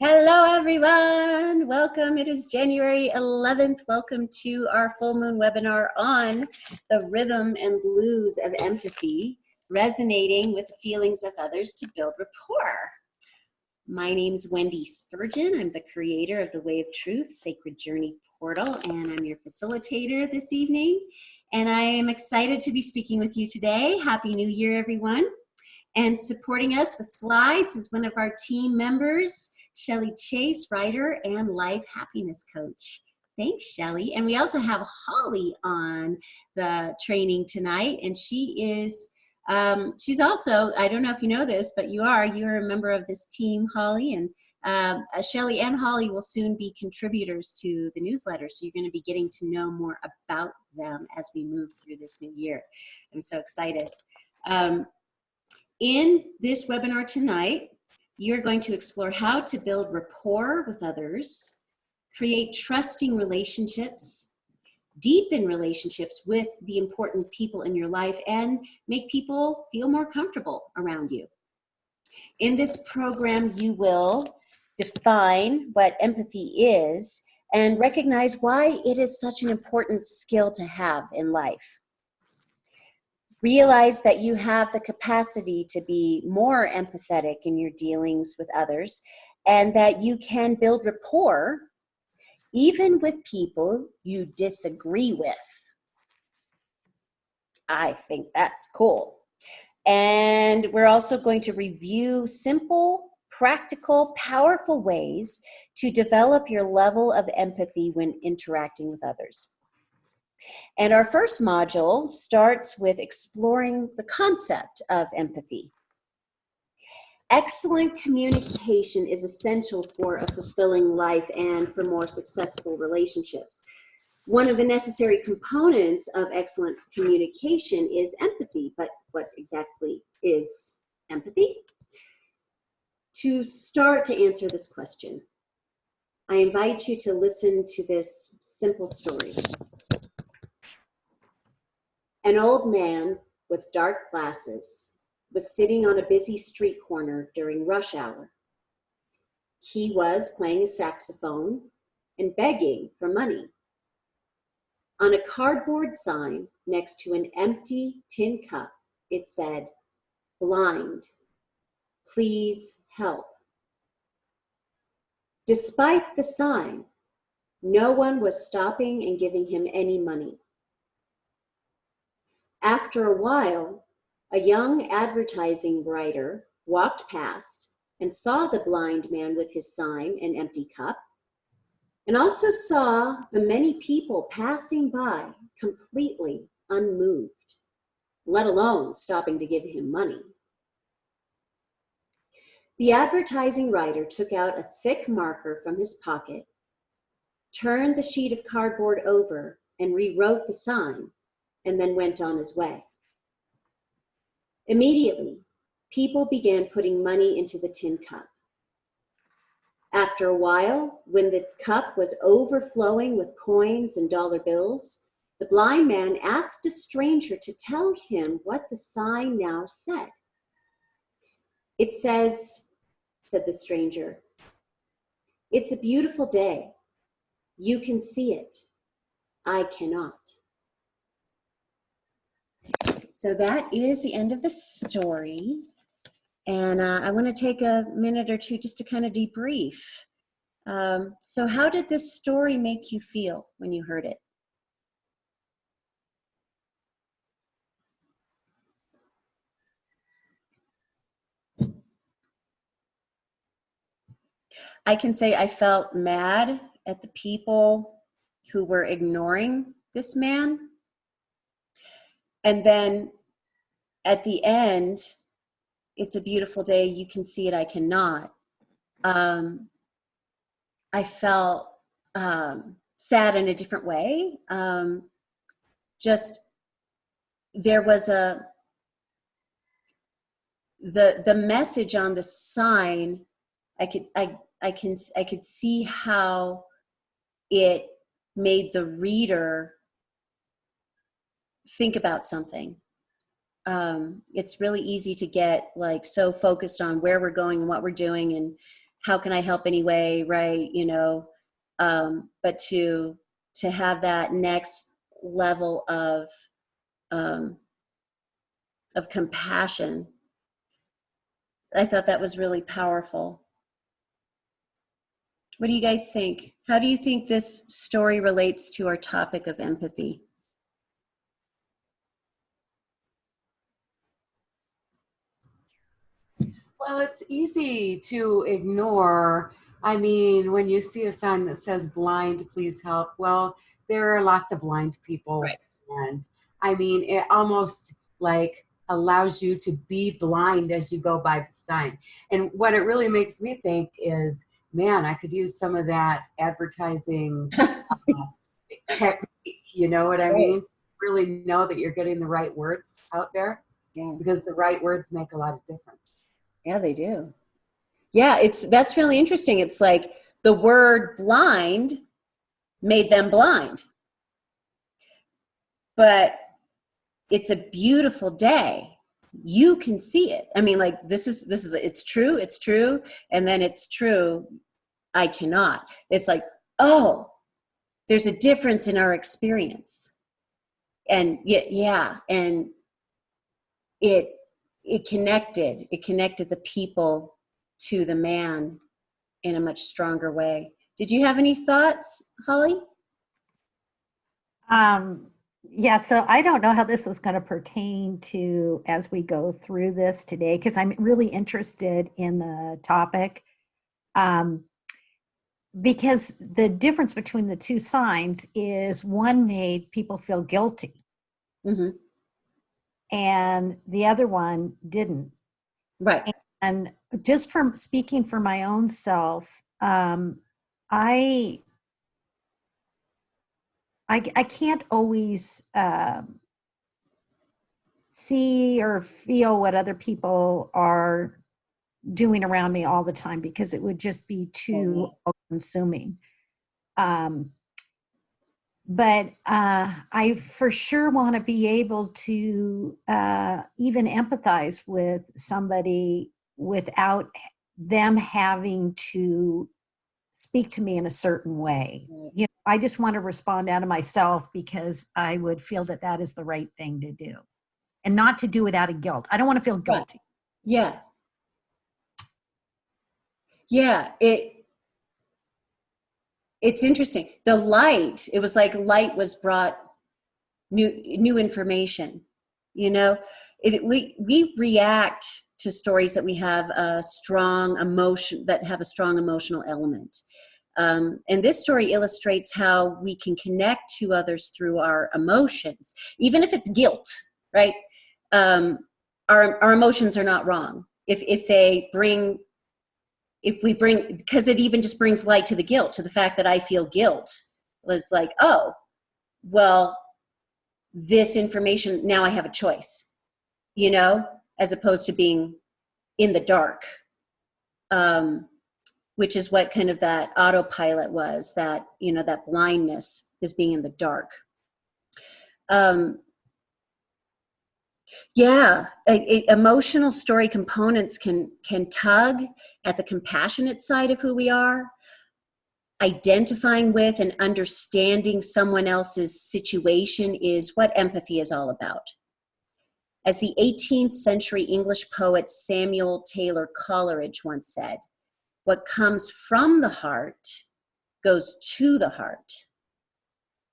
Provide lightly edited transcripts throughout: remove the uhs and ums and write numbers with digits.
Hello, everyone. Welcome. It is January 11th. Welcome to our full moon webinar on the rhythm and blues of empathy, resonating with the feelings of others to build rapport. My name is Wendy Spurgeon. I'm the creator of the Way of Truth Sacred Journey Portal, and I'm your facilitator this evening. And I am excited to be speaking with you today. Happy New Year, everyone. And supporting us with slides is one of our team members, Shelly Chase, writer and life happiness coach. Thanks, Shelly. And we also have Holly on the training tonight, and she is, she's also, I don't know if you know this, but you're a member of this team, Holly, and Shelly and Holly will soon be contributors to the newsletter, so you're going to be getting to know more about them as we move through this new year. I'm so excited. In this webinar tonight, you're going to explore how to build rapport with others, create trusting relationships, deepen relationships with the important people in your life, and make people feel more comfortable around you. In this program, you will define what empathy is and recognize why it is such an important skill to have in life. Realize that you have the capacity to be more empathetic in your dealings with others, and that you can build rapport even with people you disagree with. I think that's cool. And we're also going to review simple, practical, powerful ways to develop your level of empathy when interacting with others. And our first module starts with exploring the concept of empathy. Excellent communication is essential for a fulfilling life and for more successful relationships. One of the necessary components of excellent communication is empathy, but what exactly is empathy? To start to answer this question, I invite you to listen to this simple story. An old man with dark glasses was sitting on a busy street corner during rush hour. He was playing a saxophone and begging for money. On a cardboard sign next to an empty tin cup, it said, "Blind, please help." Despite the sign, no one was stopping and giving him any money. After a while, a young advertising writer walked past and saw the blind man with his sign and empty cup, and also saw the many people passing by completely unmoved, let alone stopping to give him money. The advertising writer took out a thick marker from his pocket, turned the sheet of cardboard over, and rewrote the sign, and then went on his way. Immediately, people began putting money into the tin cup. After a while, when the cup was overflowing with coins and dollar bills, the blind man asked a stranger to tell him what the sign now said. "It says," said the stranger, "it's a beautiful day. You can see it. I cannot." So that is the end of the story. And I want to take a minute or two just to kind of debrief. So how did this story make you feel when you heard it? I can say I felt mad at the people who were ignoring this man. And then at the end, "It's a beautiful day, you can see it, I cannot." I felt sad in a different way. Just there was the message on the sign. I could see how it made the reader think about something. It's really easy to get like so focused on where we're going and what we're doing and how can I help anyway, right? You know, but to have that next level of compassion, I thought that was really powerful. What do you guys think? How do you think this story relates to our topic of empathy? Well, it's easy to ignore. I mean, when you see a sign that says blind, please help, well, there are lots of blind people. Right. And I mean, it almost like allows you to be blind as you go by the sign. And what it really makes me think is, man, I could use some of that advertising technique. You know what I Right. mean? Really know that you're getting the right words out there, Yeah. because the right words make a lot of difference. Yeah, they do. Yeah, that's really interesting. It's like the word blind made them blind. But it's a beautiful day. You can see it. I mean, like this is it's true, and then it's true, I cannot. It's like, oh, there's a difference in our experience. And yeah, and it connected the people to the man in a much stronger way. Did you have any thoughts, Holly? Yeah, so I don't know how this is going to pertain to as we go through this today, because I'm really interested in the topic. Um, because the difference between the two signs is one made people feel guilty Mm-hmm. and the other one didn't. Right. And just from speaking for my own self, I I can't always see or feel what other people are doing around me all the time because it would just be too consuming. Um, but I for sure want to be able to even empathize with somebody without them having to speak to me in a certain way. You know, I just want to respond out of myself because I would feel that that is the right thing to do and not to do it out of guilt. I don't want to feel guilty. Yeah. Yeah. It's interesting. The light, it was like light was brought new information, you know. We react to stories that we have a strong emotion, that have a strong emotional element. And this story illustrates how we can connect to others through our emotions, even if it's guilt, right? Um, our emotions are not wrong. If we bring, because it even just brings light to the guilt, to the fact that I feel guilt, was like, oh, well, this information, now I have a choice, you know, as opposed to being in the dark, which is what kind of that autopilot was, that, you know, that blindness is being in the dark. Yeah, emotional story components can tug at the compassionate side of who we are. Identifying with and understanding someone else's situation is what empathy is all about. As the 18th century English poet Samuel Taylor Coleridge once said, "What comes from the heart goes to the heart."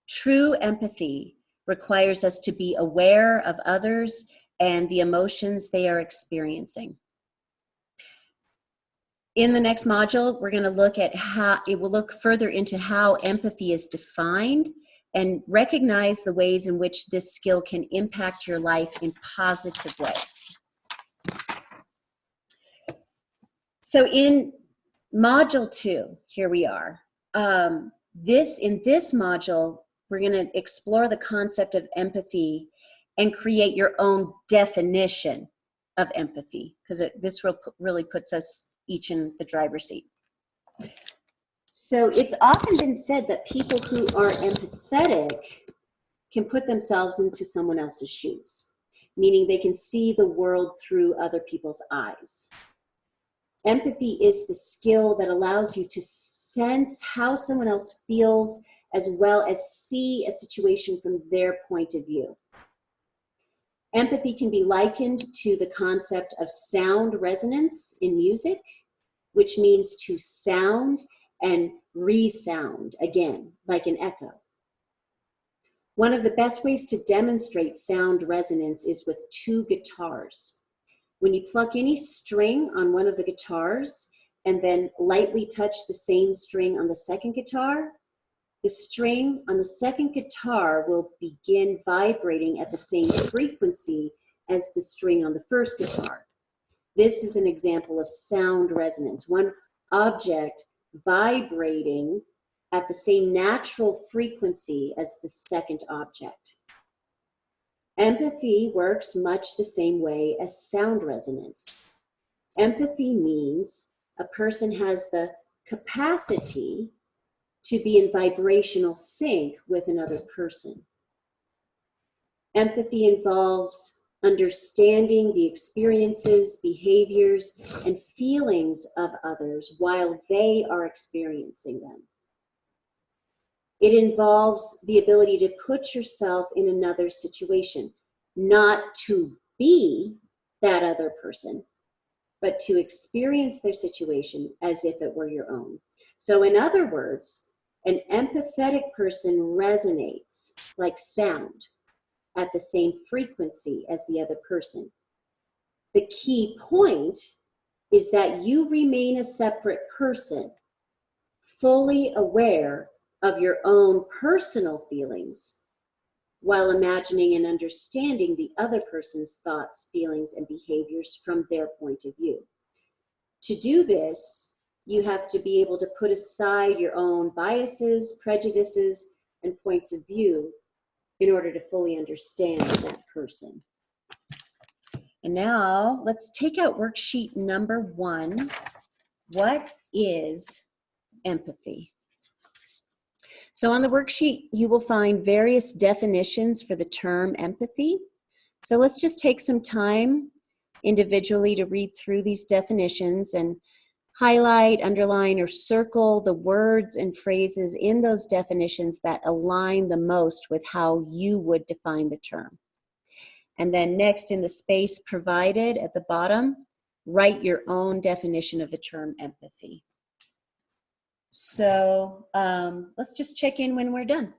True empathy requires us to be aware of others and the emotions they are experiencing. In the next module, we're going to look at we'll look further into how empathy is defined and recognize the ways in which this skill can impact your life in positive ways. So in module 2, here we are. In this module, we're going to explore the concept of empathy and create your own definition of empathy, because this really puts us each in the driver's seat. So it's often been said that people who are empathetic can put themselves into someone else's shoes, meaning they can see the world through other people's eyes. Empathy is the skill that allows you to sense how someone else feels as well as see a situation from their point of view. Empathy can be likened to the concept of sound resonance in music, which means to sound and resound again, like an echo. One of the best ways to demonstrate sound resonance is with two guitars. When you pluck any string on one of the guitars and then lightly touch the same string on the second guitar, the string on the second guitar will begin vibrating at the same frequency as the string on the first guitar. This is an example of sound resonance, one object vibrating at the same natural frequency as the second object. Empathy works much the same way as sound resonance. Empathy means a person has the capacity to be in vibrational sync with another person. Empathy involves understanding the experiences, behaviors, and feelings of others while they are experiencing them. It involves the ability to put yourself in another situation, not to be that other person, but to experience their situation as if it were your own. So in other words, an empathetic person resonates like sound at the same frequency as the other person. The key point is that you remain a separate person, fully aware of your own personal feelings while imagining and understanding the other person's thoughts, feelings, and behaviors from their point of view. To do this, you have to be able to put aside your own biases, prejudices, and points of view in order to fully understand that person. And now let's take out worksheet number 1. What is empathy? So on the worksheet, you will find various definitions for the term empathy. So let's just take some time individually to read through these definitions and highlight, underline, or circle the words and phrases in those definitions that align the most with how you would define the term. And then next, in the space provided at the bottom, write your own definition of the term empathy. So let's just check in when we're done.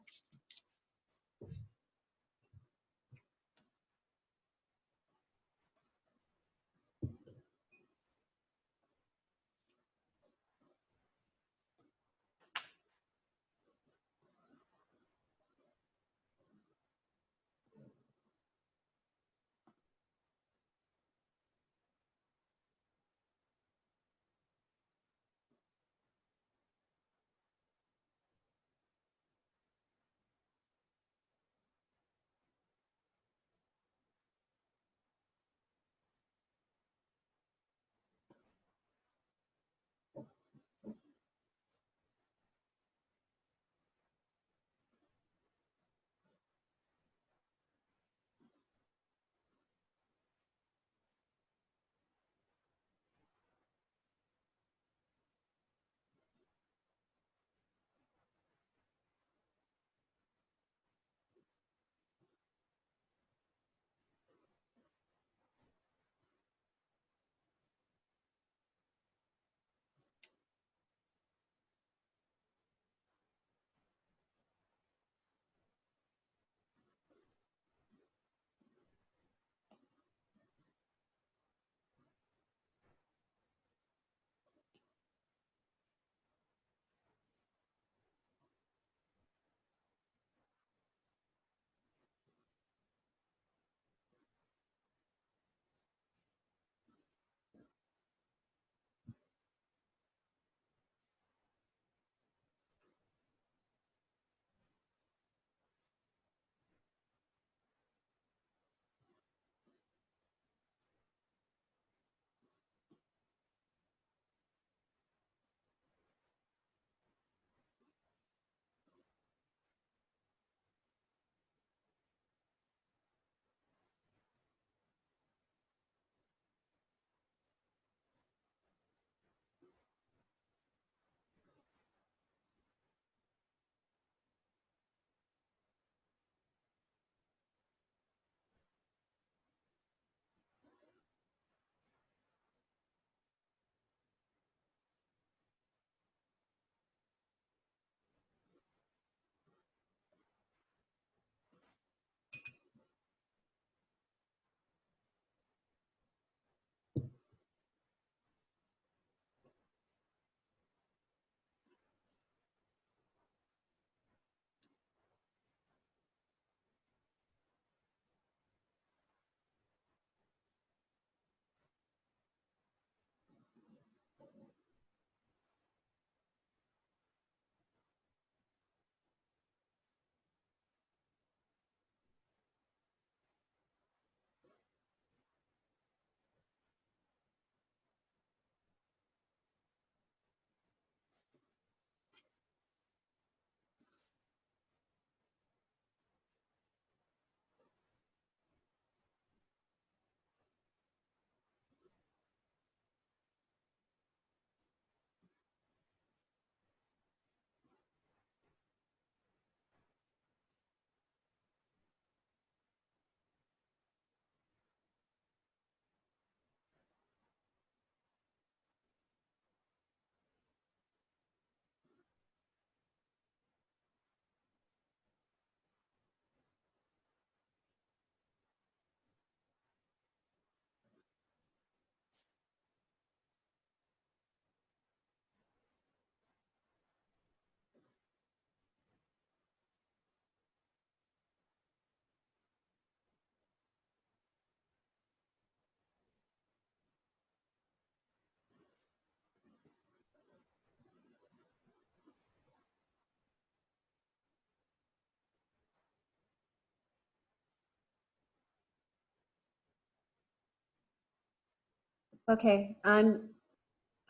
Okay, I'm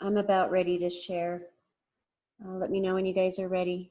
about ready to share. Let me know when you guys are ready.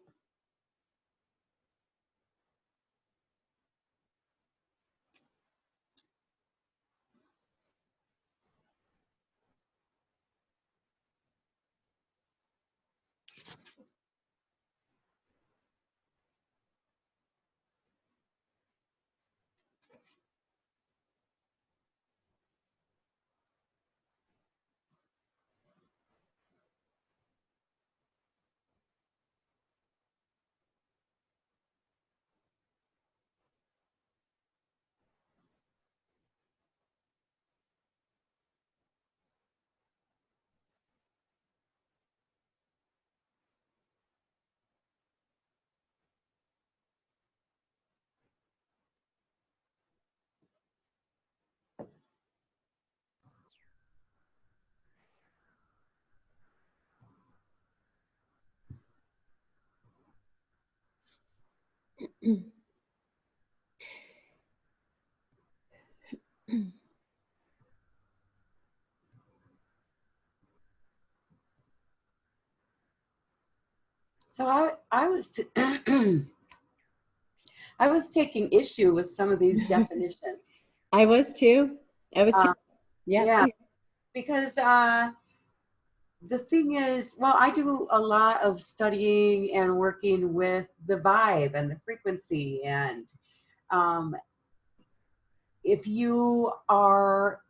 So I was I was taking issue with some of these definitions. I was too. I was too. Yeah. Yeah, because the thing is, well, I do a lot of studying and working with the vibe and the frequency. And um, if you are,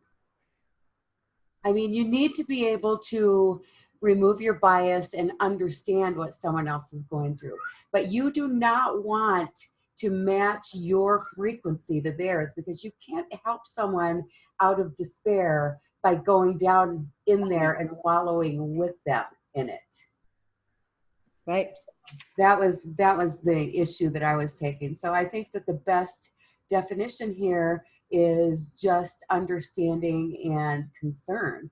I mean, you need to be able to remove your bias and understand what someone else is going through. But you do not want to match your frequency to theirs, because you can't help someone out of despair by going down in there and wallowing with them in it. Right. That was the issue that I was taking. So I think that the best definition here is just understanding and concern.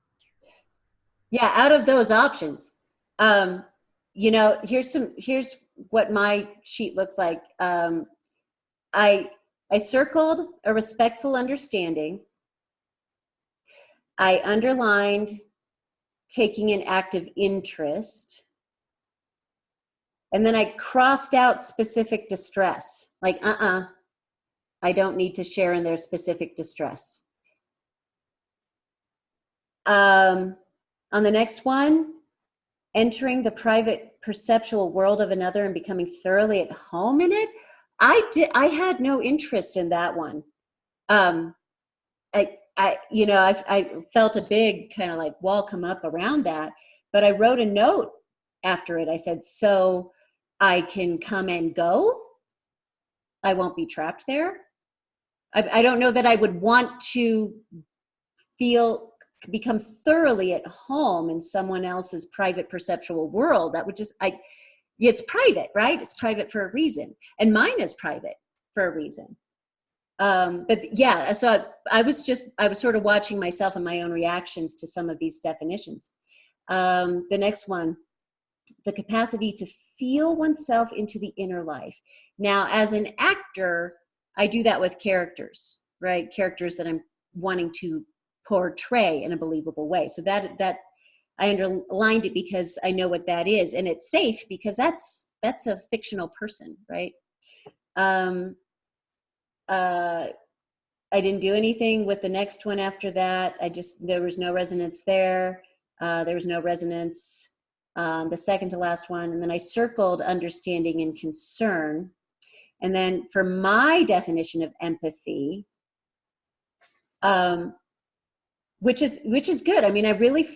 Yeah, out of those options, you know, here's what my sheet looked like. I circled a respectful understanding. I underlined taking an active interest. And then I crossed out specific distress, like, I don't need to share in their specific distress. On the next one, entering the private perceptual world of another and becoming thoroughly at home in it. I had no interest in that one. You know, I felt a big kind of like wall come up around that, but I wrote a note after it. I said, so I can come and go. I won't be trapped there. I don't know that I would want to become thoroughly at home in someone else's private perceptual world. That would just, it's private, right? It's private for a reason. And mine is private for a reason. But yeah, so I was sort of watching myself and my own reactions to some of these definitions. The next one, the capacity to feel oneself into the inner life. Now, as an actor, I do that with characters, right? Characters that I'm wanting to portray in a believable way. So that I underlined it because I know what that is, and it's safe because that's a fictional person, right? I didn't do anything with the next one after that. There was no resonance there. There was no resonance. The second to last one, and then I circled understanding and concern. And then for my definition of empathy, which is good. I mean, I really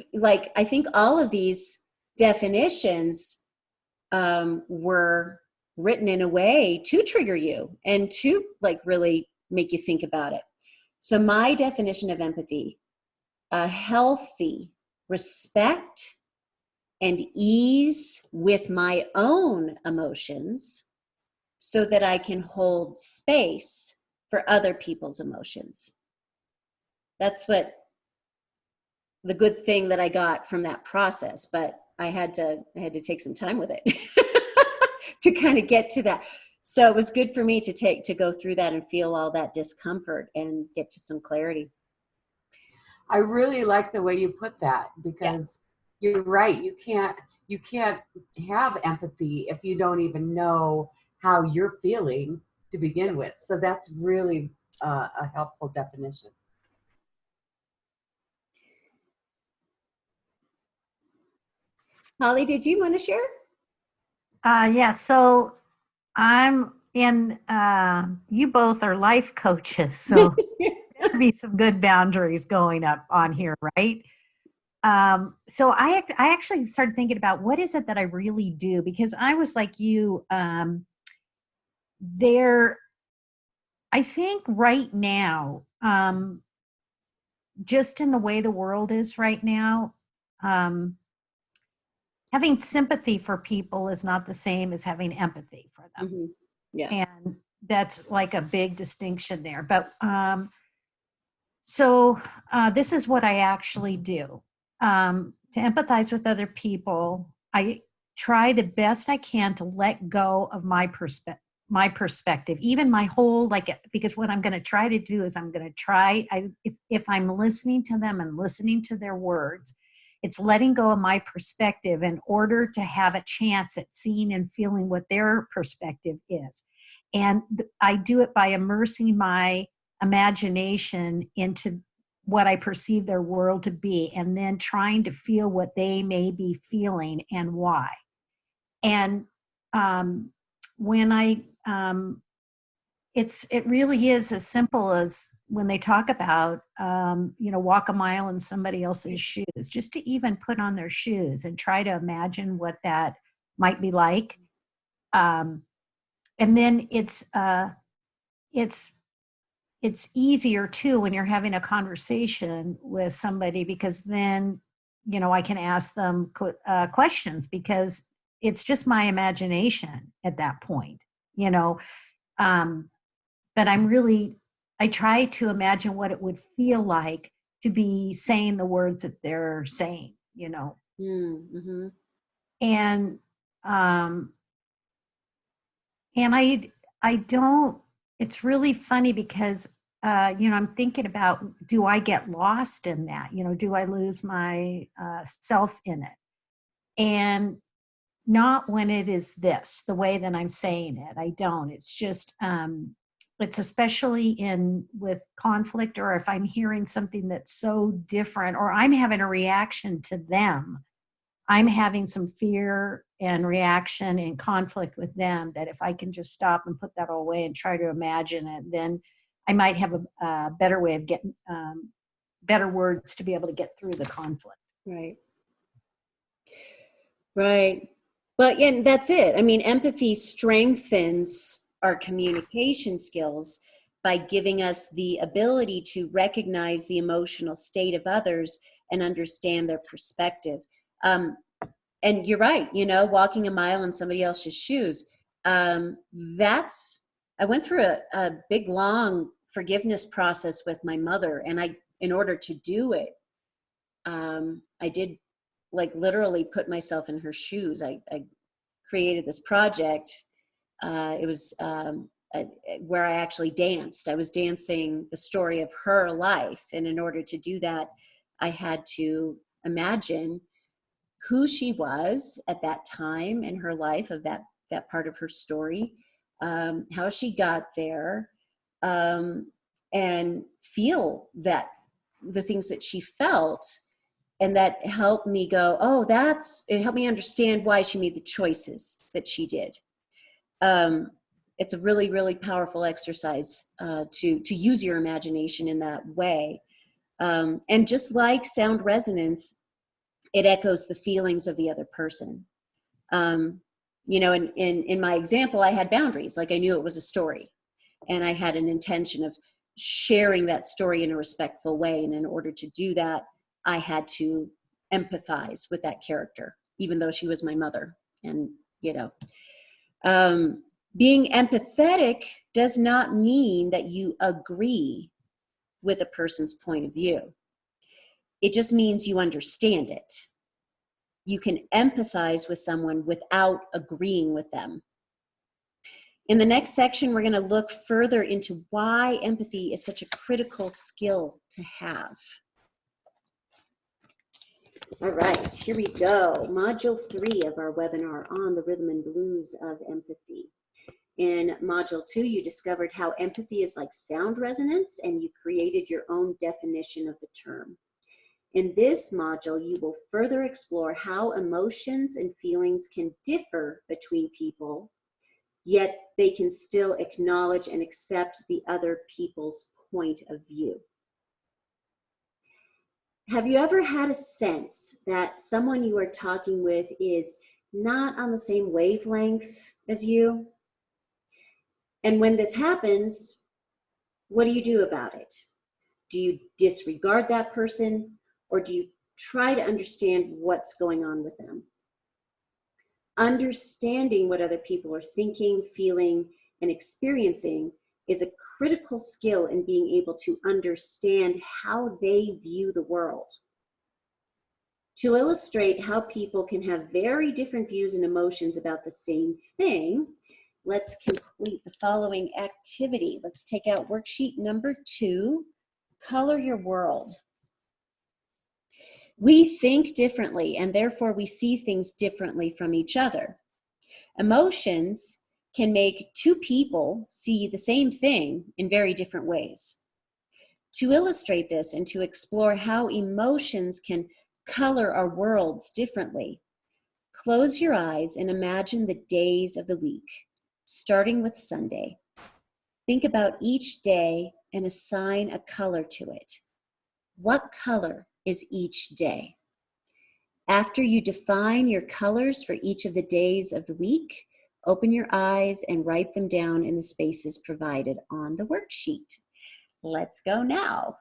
I think all of these definitions were written in a way to trigger you and to really make you think about it. So my definition of empathy, a healthy respect and ease with my own emotions so that I can hold space for other people's emotions. That's what the good thing that I got from that process, but I had to take some time with it to kind of get to that. So it was good for me to go through that and feel all that discomfort and get to some clarity. I really like the way you put that, because you're right. You can't have empathy if you don't even know how you're feeling to begin with. So that's really a helpful definition. Holly, did you want to share? Yeah, so I'm in, you both are life coaches, so there'd be some good boundaries going up on here, right? So I actually started thinking about what is it that I really do, because I was like you, there, I think right now, just in the way the world is right now, um, having sympathy for people is not the same as having empathy for them. Mm-hmm. Yeah. And that's like a big distinction there. But so this is what I actually do. To empathize with other people, I try the best I can to let go of my perspective, even my whole, like, because what I'm going to try to do is I'm going to try, if I'm listening to them and listening to their words, it's letting go of my perspective in order to have a chance at seeing and feeling what their perspective is. And I do it by immersing my imagination into what I perceive their world to be, and then trying to feel what they may be feeling and why. And when it really is as simple as when they talk about, walk a mile in somebody else's shoes, just to even put on their shoes and try to imagine what that might be like. And then it's easier too when you're having a conversation with somebody, because then I can ask them questions, because it's just my imagination at that point. you know um, but I try to imagine what it would feel like to be saying the words that they're saying. Mm-hmm. And um and I don't, it's really funny because I'm thinking about, do I get lost in that? Do I lose my self in it? And not when it is the way that I'm saying it. I don't. It's just it's especially in with conflict, or if I'm hearing something that's so different, or I'm having a reaction to them. I'm having some fear and reaction and conflict with them, that if I can just stop and put that all away and try to imagine it, then I might have a better way of getting better words to be able to get through the conflict. Right. Right. But yeah, that's it. I mean, empathy strengthens our communication skills by giving us the ability to recognize the emotional state of others and understand their perspective. Um, and you're right, walking a mile in somebody else's shoes. That's, I went through a big, long forgiveness process with my mother. And in order to do it, I did literally put myself in her shoes. I created this project. It was where I actually danced. I was dancing the story of her life. And in order to do that, I had to imagine who she was at that time in her life, of that part of her story, how she got there, and feel that the things that she felt. And that helped me go, oh, it helped me understand why she made the choices that she did. It's a really, really powerful exercise to use your imagination in that way. And just like sound resonance, it echoes the feelings of the other person. In my example, I had boundaries. I knew it was a story, and I had an intention of sharing that story in a respectful way. And in order to do that, I had to empathize with that character, even though she was my mother. And, being empathetic does not mean that you agree with a person's point of view. It just means you understand it. You can empathize with someone without agreeing with them. In the next section, we're going to look further into why empathy is such a critical skill to have. All right, here we go. Module 3 of our webinar on the rhythm and blues of empathy. In Module 2, you discovered how empathy is like sound resonance, and you created your own definition of the term. In this module, you will further explore how emotions and feelings can differ between people, yet they can still acknowledge and accept the other people's point of view. Have you ever had a sense that someone you are talking with is not on the same wavelength as you? And when this happens, what do you do about it? Do you disregard that person, or do you try to understand what's going on with them? Understanding what other people are thinking, feeling, and experiencing is a critical skill in being able to understand how they view the world. To illustrate how people can have very different views and emotions about the same thing, let's complete the following activity. Let's take out worksheet number 2, color your world. We think differently, and therefore we see things differently from each other. Emotions can make two people see the same thing in very different ways. To illustrate this and to explore how emotions can color our worlds differently, close your eyes and imagine the days of the week, starting with Sunday. Think about each day and assign a color to it. What color is each day? After you define your colors for each of the days of the week, open your eyes and write them down in the spaces provided on the worksheet. Let's go now.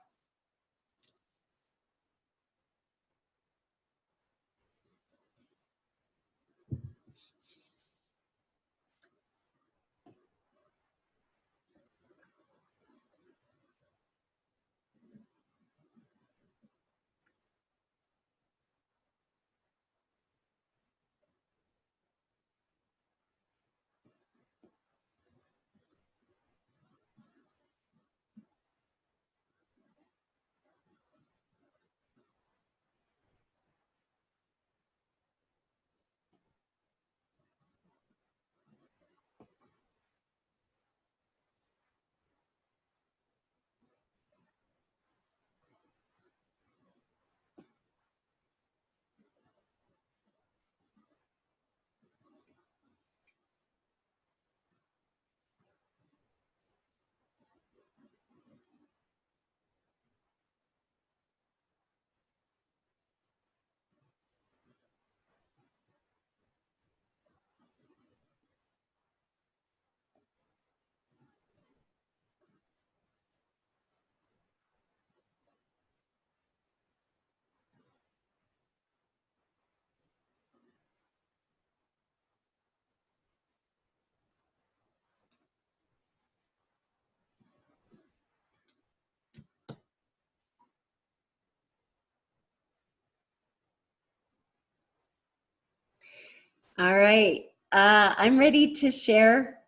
All right, I'm ready to share.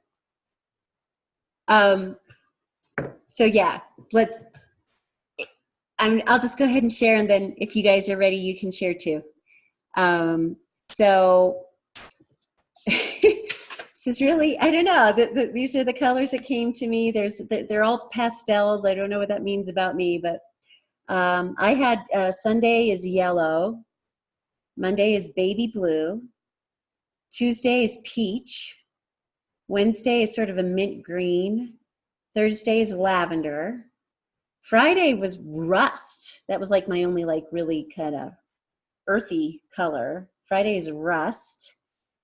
So yeah, I'll just go ahead and share, and then if you guys are ready, you can share too. So this is really, I don't know, these are the colors that came to me. They're all pastels. I don't know what that means about me, but I had Sunday is yellow, Monday is baby blue, Tuesday is peach, Wednesday is sort of a mint green, Thursday is lavender, Friday was rust. That was like my only like really kind of earthy color. Friday is rust,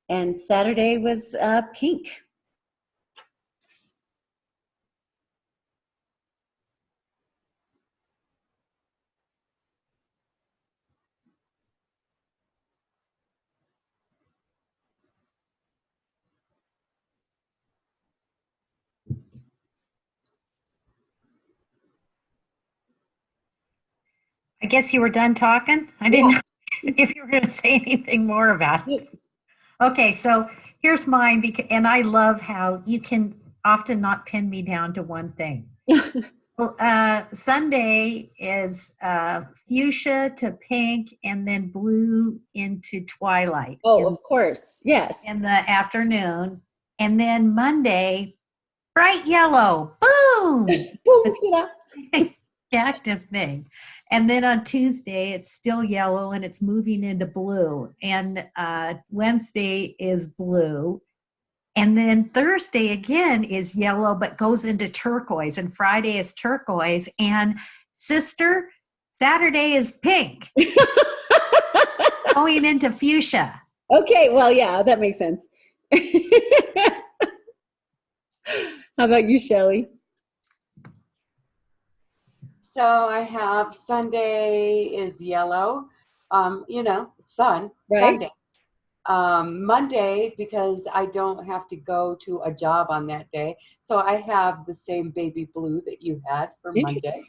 and Saturday was pink. I guess you were done talking? I didn't know if you were going to say anything more about it. Okay, so here's mine, and I love how you can often not pin me down to one thing. Well, Sunday is fuchsia to pink and then blue into twilight Oh, of course. Yes. in the afternoon. And then Monday, bright yellow. Boom! Boom, ta-da. Active thing. And then on Tuesday, it's still yellow and it's moving into blue. And Wednesday is blue. And then Thursday again is yellow, but goes into turquoise. And Friday is turquoise. And sister, Saturday is pink, going into fuchsia. Okay, well, yeah, that makes sense. How about you, Shelley? So I have Sunday is yellow, sun, Right. Sunday. Monday, because I don't have to go to a job on that day. So I have the same baby blue that you had for Monday.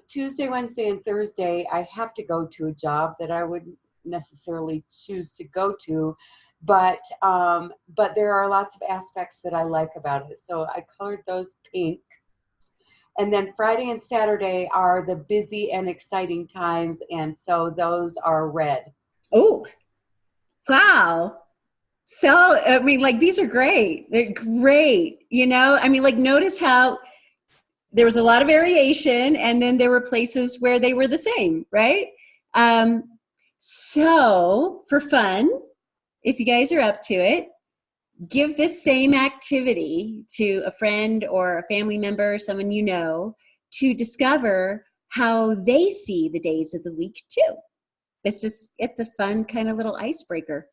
Tuesday, Wednesday, and Thursday, I have to go to a job that I wouldn't necessarily choose to go to, but there are lots of aspects that I like about it. So I colored those pink. And then Friday and Saturday are the busy and exciting times, and so those are red. Oh, wow. So, I mean, like, these are great. They're great. I mean, like, notice how there was a lot of variation, and then there were places where they were the same, right? So, for fun, if you guys are up to it, give this same activity to a friend or a family member, someone you know, to discover how they see the days of the week too. It's a fun kind of little icebreaker.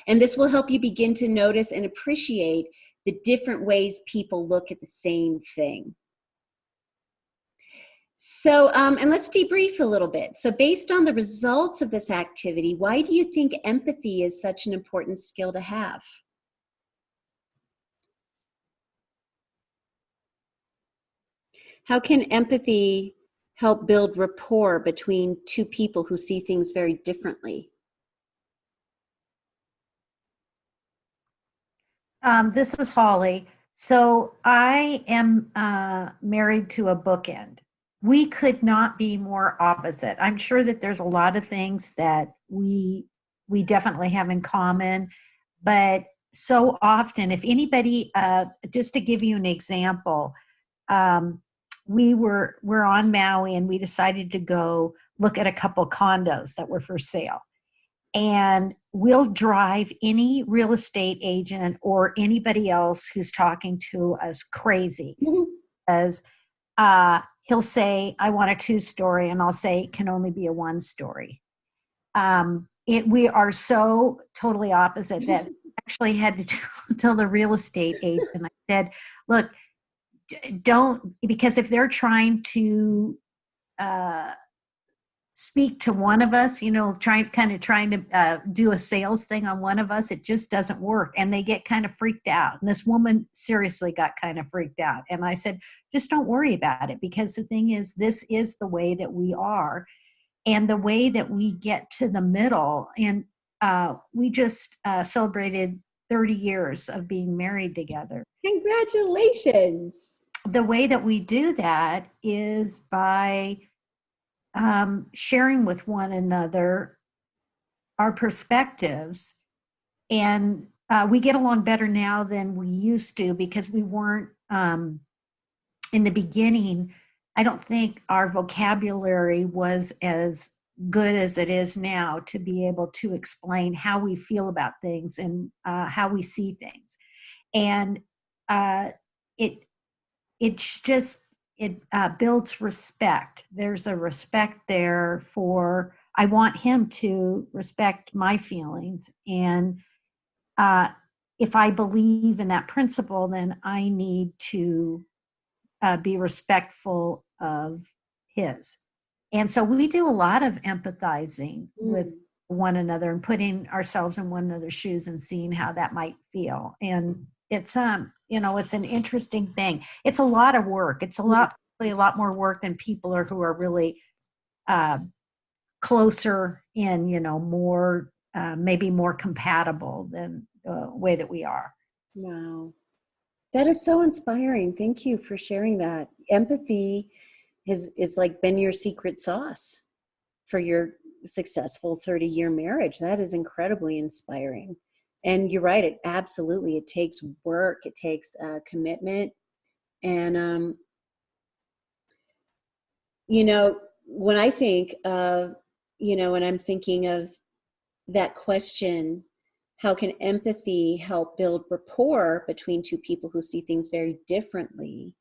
And this will help you begin to notice and appreciate the different ways people look at the same thing. So, and let's debrief a little bit. So based on the results of this activity, why do you think empathy is such an important skill to have? How can empathy help build rapport between two people who see things very differently? This is Holly. So I am married to a bookend. We could not be more opposite. I'm sure that there's a lot of things that we definitely have in common, but so often, if anybody, just to give you an example, we're on Maui and we decided to go look at a couple condos that were for sale. And we'll drive any real estate agent or anybody else who's talking to us crazy. Because he'll say, I want a 2-story, and I'll say, it can only be a 1-story. We are so totally opposite that I actually had to tell the real estate agent, I said, look, don't, because if they're trying to speak to one of us, trying to do a sales thing on one of us, it just doesn't work. And they get kind of freaked out. And this woman seriously got kind of freaked out. And I said, just don't worry about it, because the thing is, this is the way that we are and the way that we get to the middle. And we just celebrated 30 years of being married together. Congratulations. The way that we do that is by sharing with one another our perspectives. And we get along better now than we used to, because we weren't, in the beginning, I don't think our vocabulary was as good as it is now to be able to explain how we feel about things and how we see things. And it builds respect. There's a respect there for, I want him to respect my feelings. And if I believe in that principle, then I need to be respectful of his. And so we do a lot of empathizing with one another and putting ourselves in one another's shoes and seeing how that might feel. And it's it's an interesting thing. It's a lot of work. It's a lot more work than people who are really closer in, more maybe more compatible than the way that we are. Wow. That is so inspiring. Thank you for sharing that. Empathy is like been your secret sauce for your successful 30-year marriage. That is incredibly inspiring. And you're right, it takes work, it takes commitment. And, when I think of, when I'm thinking of that question, how can empathy help build rapport between two people who see things very differently?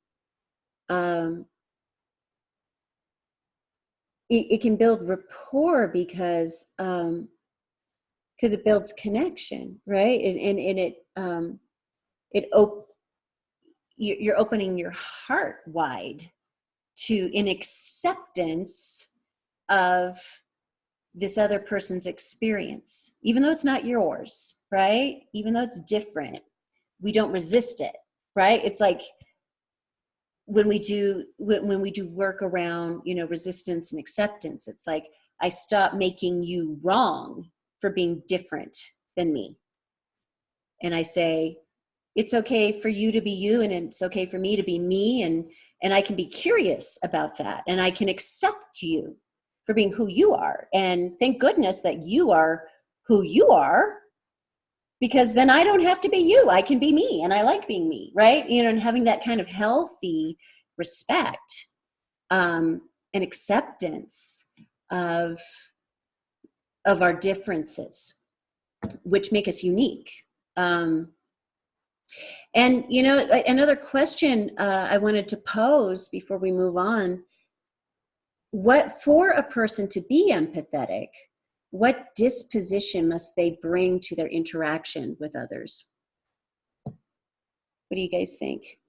It can build rapport because it builds connection, right? You're opening your heart wide to an acceptance of this other person's experience, even though it's not yours, right? Even though it's different, we don't resist it, right? It's like when we do work around, resistance and acceptance, it's like I stop making you wrong for being different than me. And I say, it's okay for you to be you, and it's okay for me to be me, and I can be curious about that, and I can accept you for being who you are. And thank goodness that you are who you are, because then I don't have to be you. I can be me, and I like being me, right? And having that kind of healthy respect and acceptance of our differences, which make us unique. And, another question I wanted to pose before we move on, what for a person to be empathetic, what disposition must they bring to their interaction with others? What do you guys think?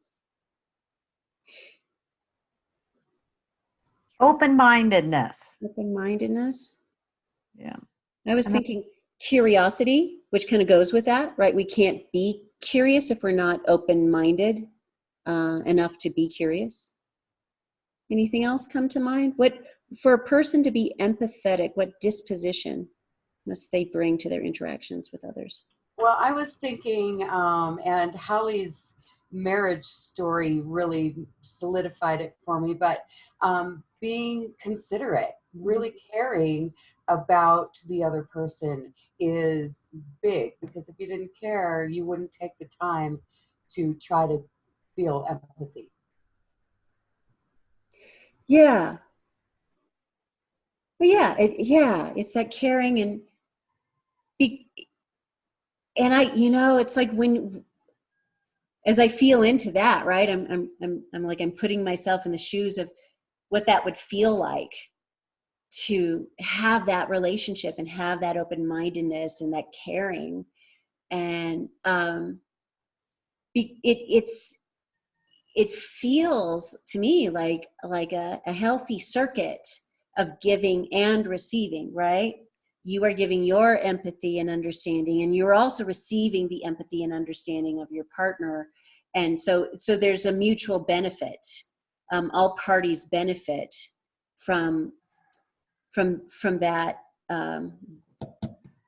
Open-mindedness. Open-mindedness? Yeah. I was thinking curiosity, which kind of goes with that, right? We can't be curious if we're not open-minded enough to be curious. Anything else come to mind? What, for a person to be empathetic, what disposition must they bring to their interactions with others? Well, I was thinking, and Holly's marriage story really solidified it for me, but being considerate, really caring about the other person is big, because if you didn't care, you wouldn't take the time to try to feel empathy. Yeah. Well, it's that caring and it's like as I feel into that, right? I'm putting myself in the shoes of what that would feel like to have that relationship and have that open-mindedness and that caring. And it feels to me like a healthy circuit of giving and receiving, right? You are giving your empathy and understanding, and you're also receiving the empathy and understanding of your partner. And so there's a mutual benefit. All parties benefit from that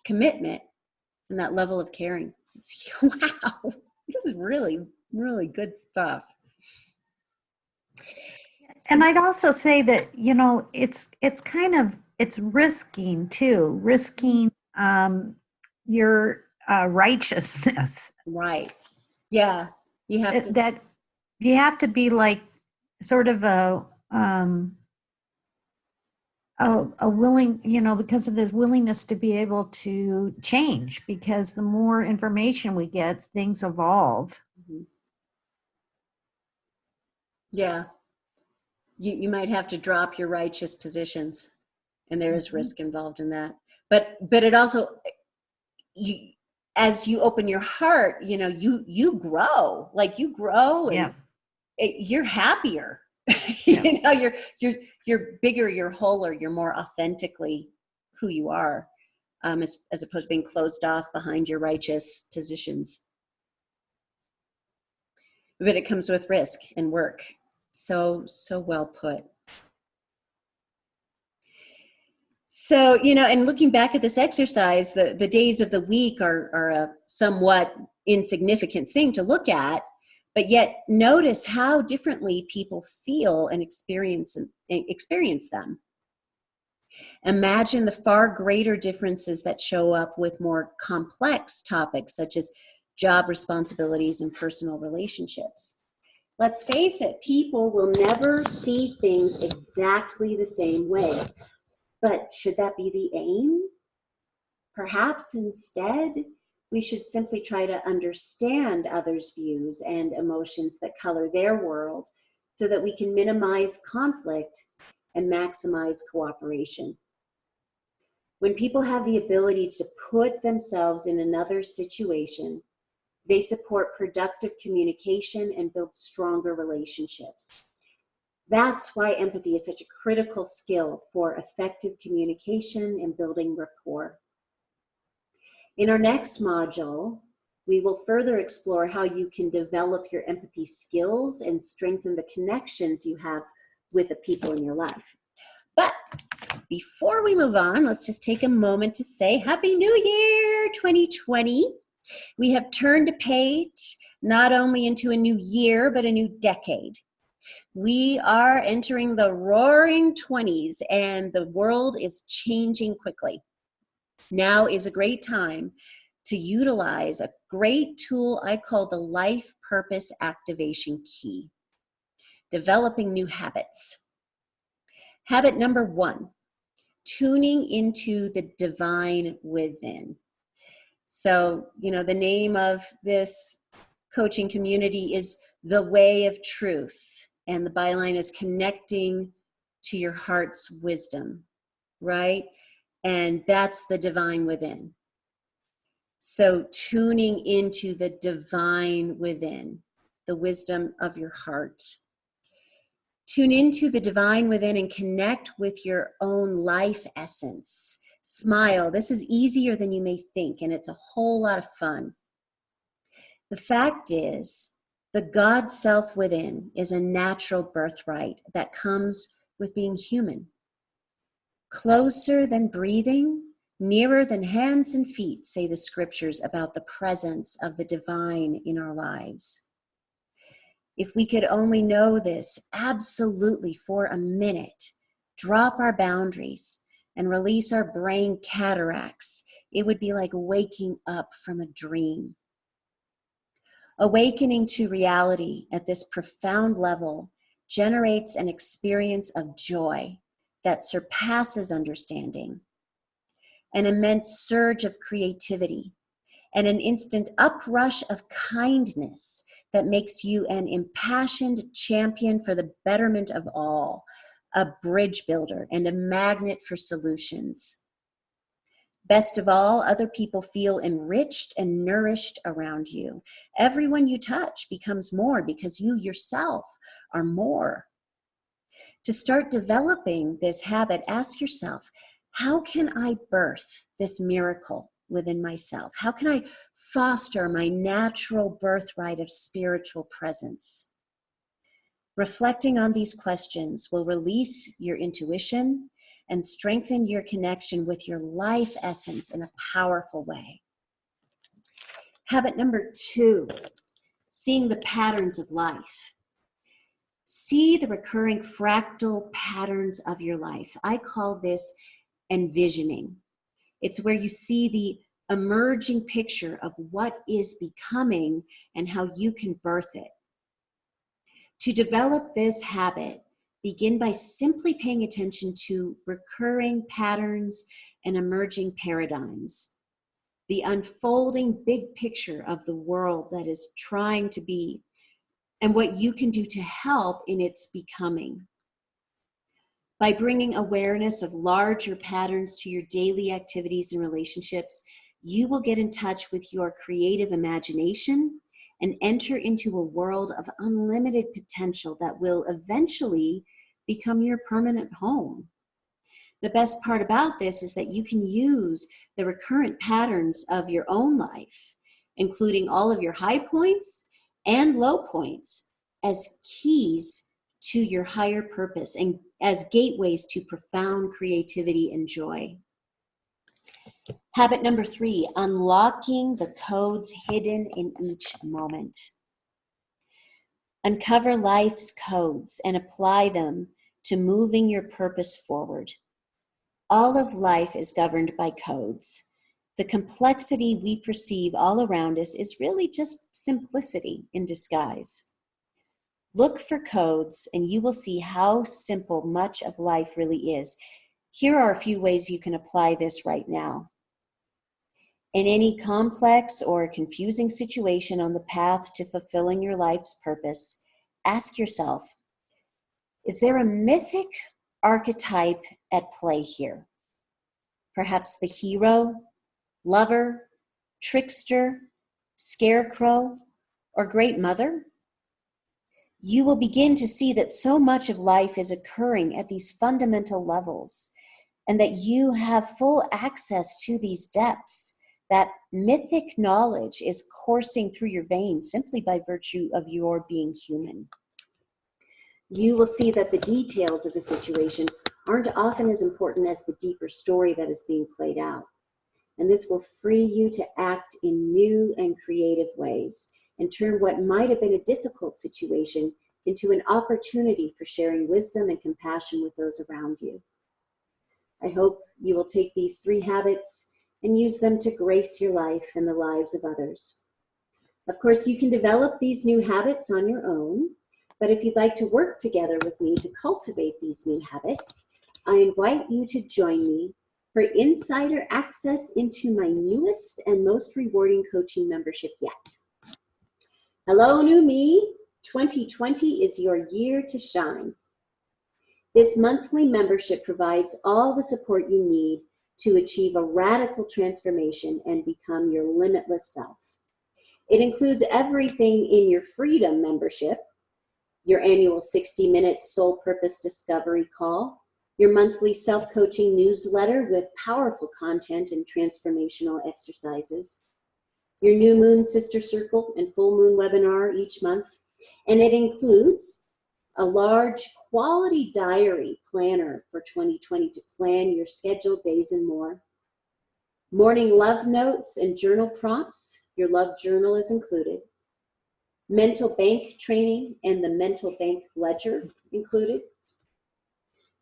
commitment and that level of caring. Wow, this is really, really good stuff. And I'd also say that, it's risking too, your righteousness. Right. Yeah. You have to. That you have to be like sort of a willing, because of this willingness to be able to change, because the more information we get, things evolve. Mm-hmm. Yeah. You might have to drop your righteous positions, and there is risk involved in that. But it also, as you open your heart, you grow, and you're happier. Yeah. You're bigger, you're wholer, you're more authentically who you are, as opposed to being closed off behind your righteous positions. But it comes with risk and work. So well put. So, and looking back at this exercise, the days of the week are a somewhat insignificant thing to look at, But yet notice how differently people feel and experience them. Imagine the far greater differences that show up with more complex topics such as job responsibilities and personal relationships. Let's face it, people will never see things exactly the same way. But should that be the aim? Perhaps instead, we should simply try to understand others' views and emotions that color their world so that we can minimize conflict and maximize cooperation. When people have the ability to put themselves in another's situation, they support productive communication and build stronger relationships. That's why empathy is such a critical skill for effective communication and building rapport. In our next module, we will further explore how you can develop your empathy skills and strengthen the connections you have with the people in your life. But before we move on, let's just take a moment to say Happy New Year 2020. We have turned a page not only into a new year, but a new decade. We are entering the roaring 20s and the world is changing quickly. Now is a great time to utilize a great tool I call the Life Purpose Activation Key, developing new habits. Habit number 1, tuning into the divine within. So, the name of this coaching community is The Way of Truth, and the byline is connecting to your heart's wisdom, right? And that's the divine within. So tuning into the divine within, the wisdom of your heart. Tune into the divine within and connect with your own life essence. Smile. This is easier than you may think, and it's a whole lot of fun. The fact is, the God self within is a natural birthright that comes with being human. Closer than breathing, nearer than hands and feet, say the scriptures about the presence of the divine in our lives. If we could only know this absolutely for a minute, drop our boundaries, and release our brain cataracts, it would be like waking up from a dream. Awakening to reality at this profound level generates an experience of joy that surpasses understanding, an immense surge of creativity, and an instant uprush of kindness that makes you an impassioned champion for the betterment of all, a bridge builder, and a magnet for solutions. Best of all, other people feel enriched and nourished around you. Everyone you touch becomes more because you yourself are more. To start developing this habit, ask yourself, how can I birth this miracle within myself? How can I foster my natural birthright of spiritual presence? Reflecting on these questions will release your intuition and strengthen your connection with your life essence in a powerful way. Habit number 2, seeing the patterns of life. See the recurring fractal patterns of your life. I call this envisioning. It's where you see the emerging picture of what is becoming and how you can birth it. To develop this habit, begin by simply paying attention to recurring patterns and emerging paradigms, the unfolding big picture of the world that is trying to be, and what you can do to help in its becoming. By bringing awareness of larger patterns to your daily activities and relationships, you will get in touch with your creative imagination and enter into a world of unlimited potential that will eventually become your permanent home. The best part about this is that you can use the recurrent patterns of your own life, including all of your high points and low points, as keys to your higher purpose and as gateways to profound creativity and joy. Habit number 3, unlocking the codes hidden in each moment. Uncover life's codes and apply them to moving your purpose forward. All of life is governed by codes. The complexity we perceive all around us is really just simplicity in disguise. Look for codes and you will see how simple much of life really is. Here are a few ways you can apply this right now. In any complex or confusing situation on the path to fulfilling your life's purpose, ask yourself, is there a mythic archetype at play here? Perhaps the hero, lover, trickster, scarecrow, or great mother? You will begin to see that so much of life is occurring at these fundamental levels, and that you have full access to these depths. That mythic knowledge is coursing through your veins simply by virtue of your being human. You will see that the details of the situation aren't often as important as the deeper story that is being played out. And this will free you to act in new and creative ways and turn what might have been a difficult situation into an opportunity for sharing wisdom and compassion with those around you. I hope you will take these 3 habits and use them to grace your life and the lives of others. Of course, you can develop these new habits on your own, but if you'd like to work together with me to cultivate these new habits, I invite you to join me for insider access into my newest and most rewarding coaching membership yet. Hello, new me. 2020 is your year to shine. This monthly membership provides all the support you need to achieve a radical transformation and become your limitless self. It includes everything in your Freedom membership, your annual 60-minute soul purpose discovery call, your monthly self-coaching newsletter with powerful content and transformational exercises, your new moon sister circle and full moon webinar each month, and it includes a large quality diary planner for 2020 to plan your scheduled days and more, morning love notes and journal prompts, your love journal is included, mental bank training and the mental bank ledger included,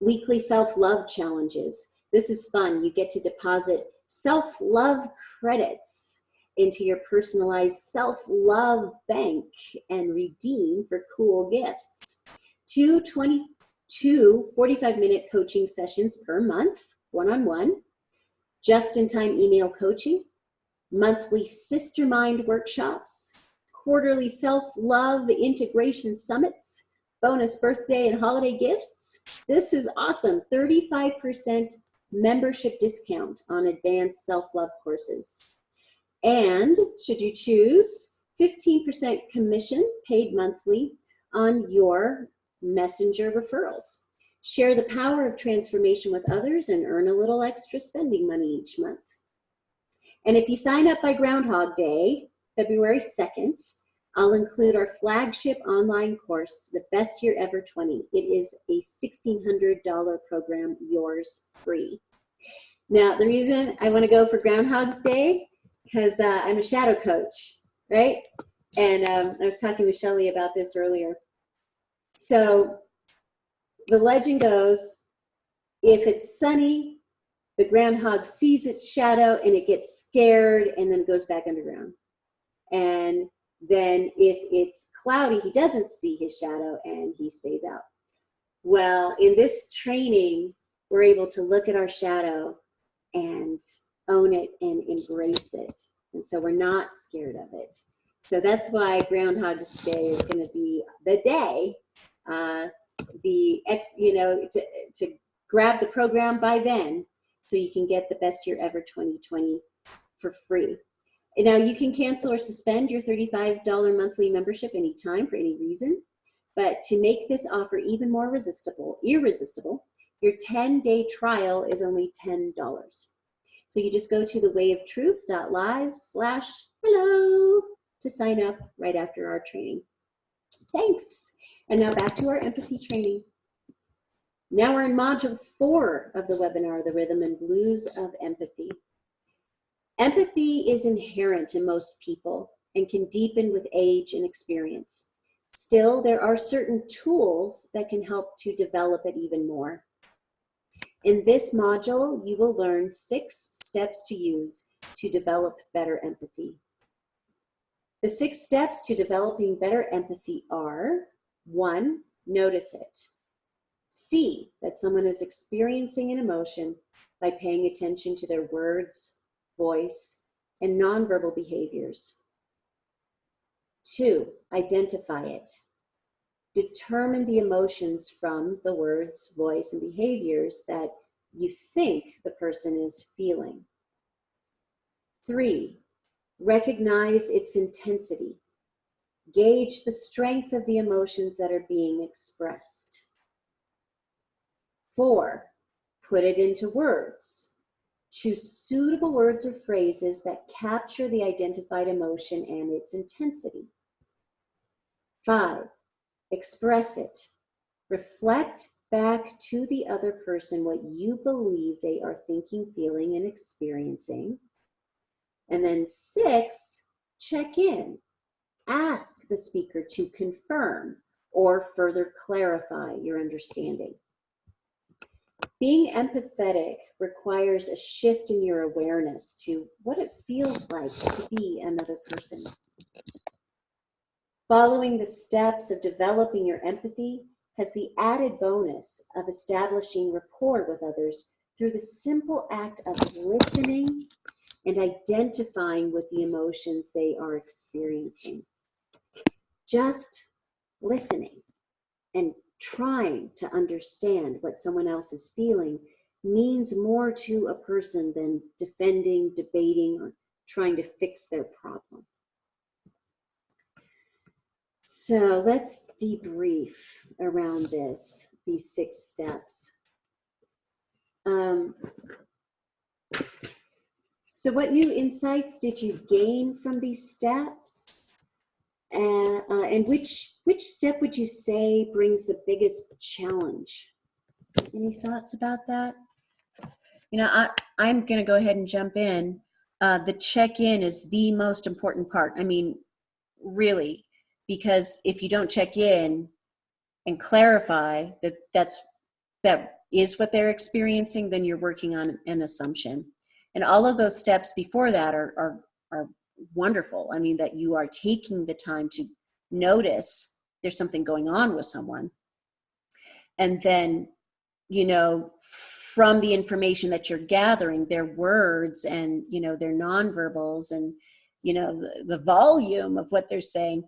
weekly self-love challenges. This is fun. You get to deposit self-love credits into your personalized self-love bank and redeem for cool gifts. 2 45-minute coaching sessions per month, one-on-one, just-in-time email coaching, monthly sister mind workshops, quarterly self-love integration summits, bonus birthday and holiday gifts. This is awesome. 35% membership discount on advanced self-love courses. And should you choose, 15% commission paid monthly on your messenger referrals. Share the power of transformation with others and earn a little extra spending money each month. And if you sign up by Groundhog Day, February 2nd, I'll include our flagship online course, The Best Year Ever 20. It is a $1,600 program, yours free. Now, the reason I want to go for Groundhog's Day, because I'm a shadow coach, right? And I was talking with Shelley about this earlier. So the legend goes, if it's sunny, the groundhog sees its shadow and it gets scared and then goes back underground. And then if it's cloudy, he doesn't see his shadow and he stays out. Well, in this training, we're able to look at our shadow and own it and embrace it. And so we're not scared of it. So that's why Groundhog's Day is going to be the day, to grab the program by then so you can get the Best Year Ever 2020 for free. And now you can cancel or suspend your $35 monthly membership anytime for any reason. But to make this offer even more irresistible, your 10-day trial is only $10. So you just go to thewayoftruth.live/hello to sign up right after our training. Thanks. And now back to our empathy training. Now we're in module 4 of the webinar, The Rhythm and Blues of Empathy. Empathy is inherent in most people and can deepen with age and experience. Still, there are certain tools that can help to develop it even more. In this module, you will learn 6 steps to use to develop better empathy. The 6 steps to developing better empathy are: 1, notice it. See that someone is experiencing an emotion by paying attention to their words, voice, and nonverbal behaviors. 2, identify it. Determine the emotions from the words, voice, and behaviors that you think the person is feeling. 3, recognize its intensity. Gauge the strength of the emotions that are being expressed. 4, put it into words. Choose suitable words or phrases that capture the identified emotion and its intensity. 5, express it. Reflect back to the other person what you believe they are thinking, feeling, and experiencing. And then 6, check in. Ask the speaker to confirm or further clarify your understanding. Being empathetic requires a shift in your awareness to what it feels like to be another person. Following the steps of developing your empathy has the added bonus of establishing rapport with others through the simple act of listening and identifying with the emotions they are experiencing. Just listening and trying to understand what someone else is feeling means more to a person than defending, debating, or trying to fix their problem. So let's debrief around these 6 steps. So what new insights did you gain from these steps? And which step would you say brings the biggest challenge? Any thoughts about that? You know, I'm going to go ahead and jump in. The check-in is the most important part. I mean, really, because if you don't check in and clarify that is what they're experiencing, then you're working on an assumption. And all of those steps before that are wonderful. I mean, that you are taking the time to notice there's something going on with someone. And then, you know, from the information that you're gathering, their words and, you know, their nonverbals and, you know, the volume of what they're saying,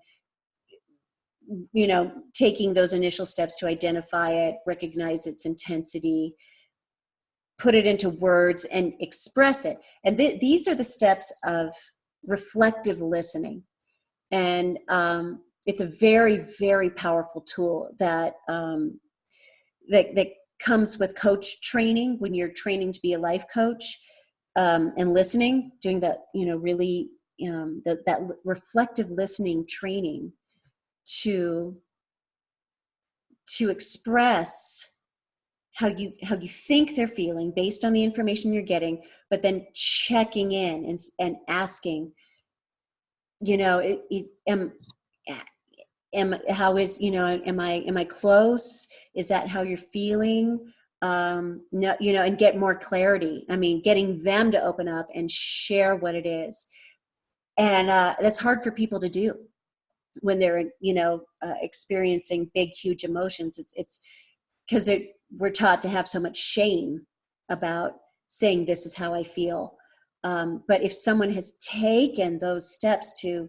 you know, taking those initial steps to identify it, recognize its intensity, put it into words and express it. And these are the steps of reflective listening. And it's a very, very powerful tool that comes with coach training when you're training to be a life coach, and listening, doing that, you know, really that reflective listening training to express how you think they're feeling based on the information you're getting, but then checking in and asking, you know, how is, you know, am I close? Is that how you're feeling? No, you know, and get more clarity. I mean, getting them to open up and share what it is. And that's hard for people to do when they're, you know, experiencing big, huge emotions. It's because we're taught to have so much shame about saying this is how I feel. But if someone has taken those steps to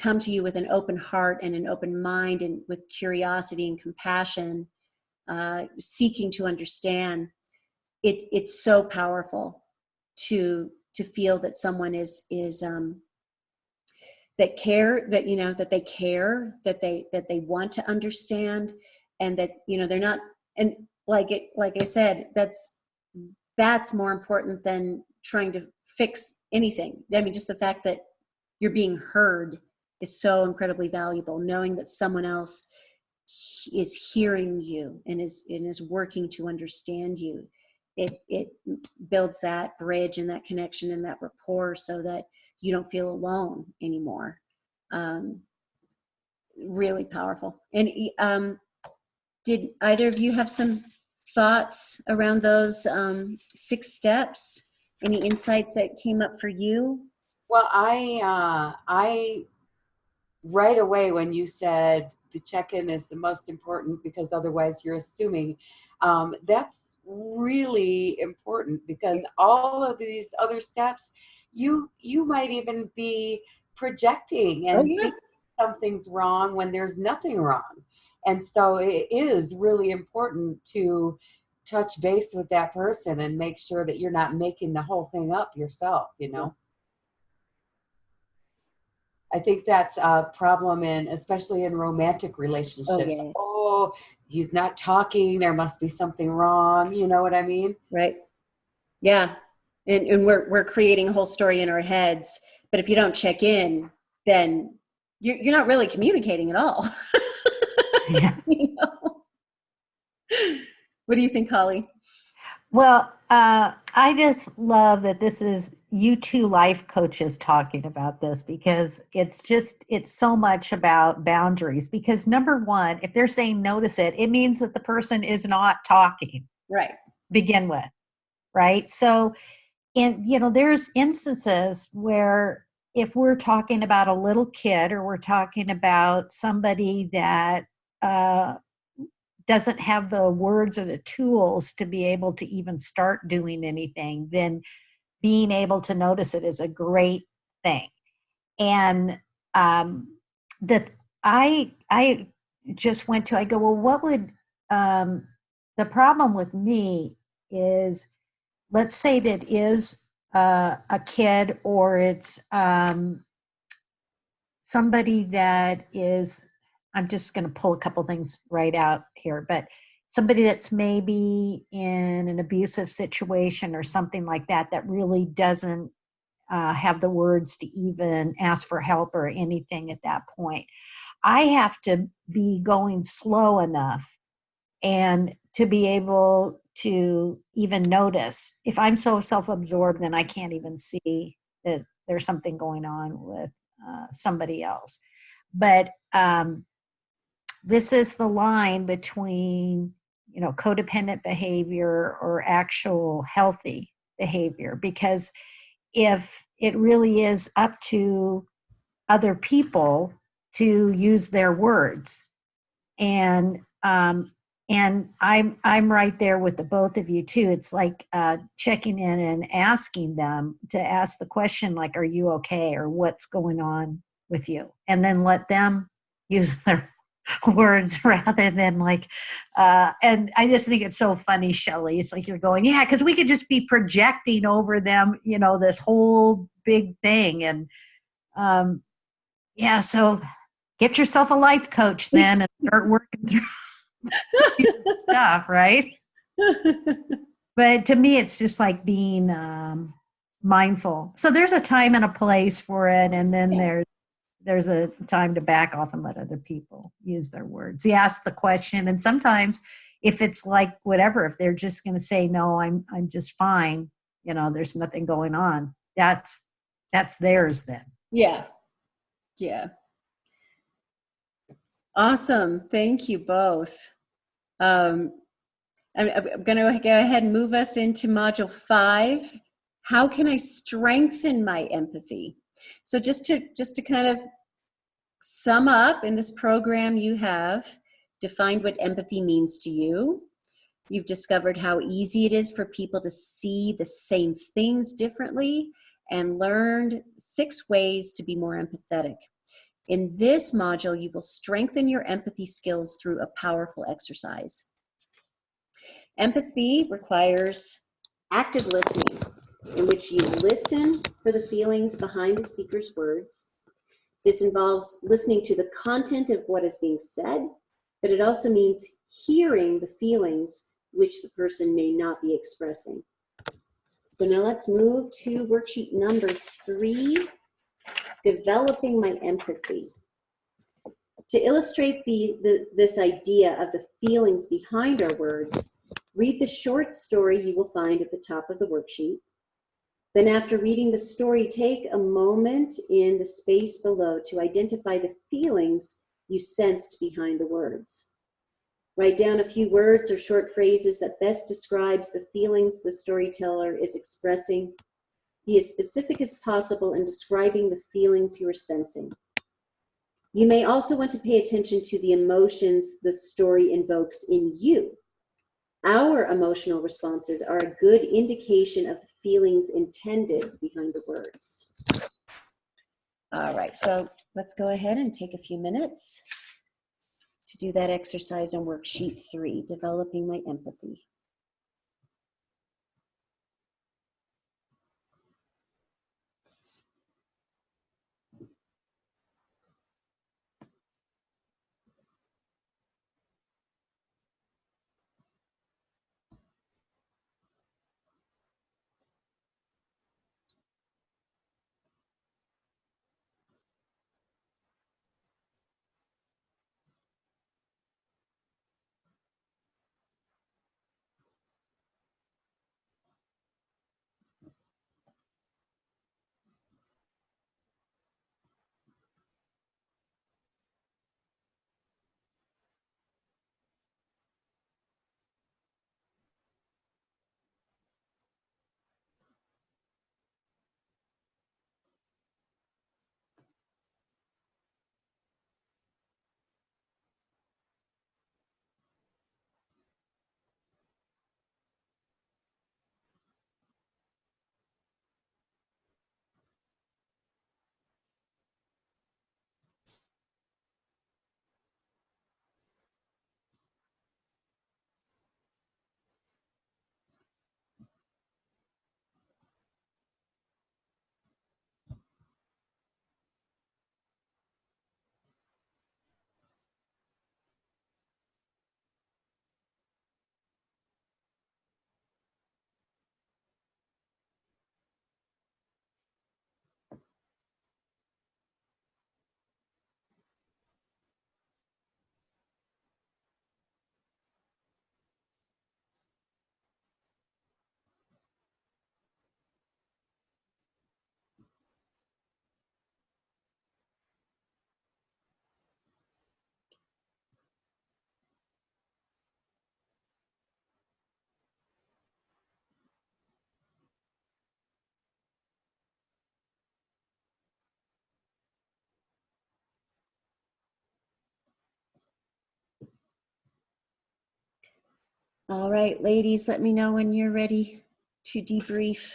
come to you with an open heart and an open mind and with curiosity and compassion, seeking to understand, it's so powerful to feel that someone is that care, that, you know, that they care, that they want to understand, and that, you know, they're not, and like I said, that's more important than trying to fix anything. I mean, just the fact that you're being heard is so incredibly valuable. Knowing that someone else is hearing you and is working to understand you, it builds that bridge and that connection and that rapport so that you don't feel alone anymore. Really powerful. And did either of you have some thoughts around those 6 steps? Any insights that came up for you? Well, I right away when you said the check-in is the most important because otherwise you're assuming, that's really important because all of these other steps, you might even be projecting Oh and yeah. think something's wrong when there's nothing wrong. And so it is really important to touch base with that person and make sure that you're not making the whole thing up yourself, you know? I think that's a problem especially in romantic relationships. Oh yeah. Oh, he's not talking. There must be something wrong. You know what I mean? Right. Yeah. And we're creating a whole story in our heads, but if you don't check in, then you're not really communicating at all. Yeah. You know? What do you think, Holly? Well, I just love that this is you two life coaches talking about this because it's so much about boundaries. Because number one, if they're saying notice it, it means that the person is not talking, Right. begin with, right? So, there's instances where if we're talking about a little kid or we're talking about somebody that uh, doesn't have the words or the tools to be able to even start doing anything, then being able to notice it is a great thing. And that I just went to, I go, well, what would the problem with me is, let's say that is a kid or it's somebody that is, I'm just going to pull a couple things right out here, but somebody that's maybe in an abusive situation or something like that, that really doesn't have the words to even ask for help or anything at that point. I have to be going slow enough and to be able to even notice. If I'm so self-absorbed, then I can't even see that there's something going on with somebody else. But this is the line between, codependent behavior or actual healthy behavior, because if it really is up to other people to use their words, and I'm right there with the both of you too. It's like checking in and asking them to ask the question like, "Are you okay?" or "What's going on with you?" and then let them use their words rather than like. And I just think it's so funny, Shelley. It's like you're going, yeah, because we could just be projecting over them, this whole big thing, and yeah. So get yourself a life coach then and start working through stuff, right? But to me, it's just like being mindful. So there's a time and a place for it, and then there's a time to back off and let other people use their words. You ask the question, and sometimes if it's like whatever, if they're just going to say no, I'm just fine. There's nothing going on. That's theirs then. Yeah. Yeah. Awesome. Thank you both. I'm going to go ahead and move us into module 5. How can I strengthen my empathy? So just to kind of sum up, in this program you have defined what empathy means to you. You've discovered how easy it is for people to see the same things differently and learned 6 ways to be more empathetic. In this module, you will strengthen your empathy skills through a powerful exercise. Empathy requires active listening, in which you listen for the feelings behind the speaker's words. This involves listening to the content of what is being said, but it also means hearing the feelings which the person may not be expressing. So now let's move to worksheet number 3, developing my empathy. To illustrate this idea of the feelings behind our words, read the short story you will find at the top of the worksheet. Then after reading the story, take a moment in the space below to identify the feelings you sensed behind the words. Write down a few words or short phrases that best describes the feelings the storyteller is expressing. Be as specific as possible in describing the feelings you are sensing. You may also want to pay attention to the emotions the story invokes in you. Our emotional responses are a good indication of the feelings intended behind the words. All right, so let's go ahead and take a few minutes to do that exercise on worksheet 3, developing my empathy. All right, ladies, let me know when you're ready to debrief.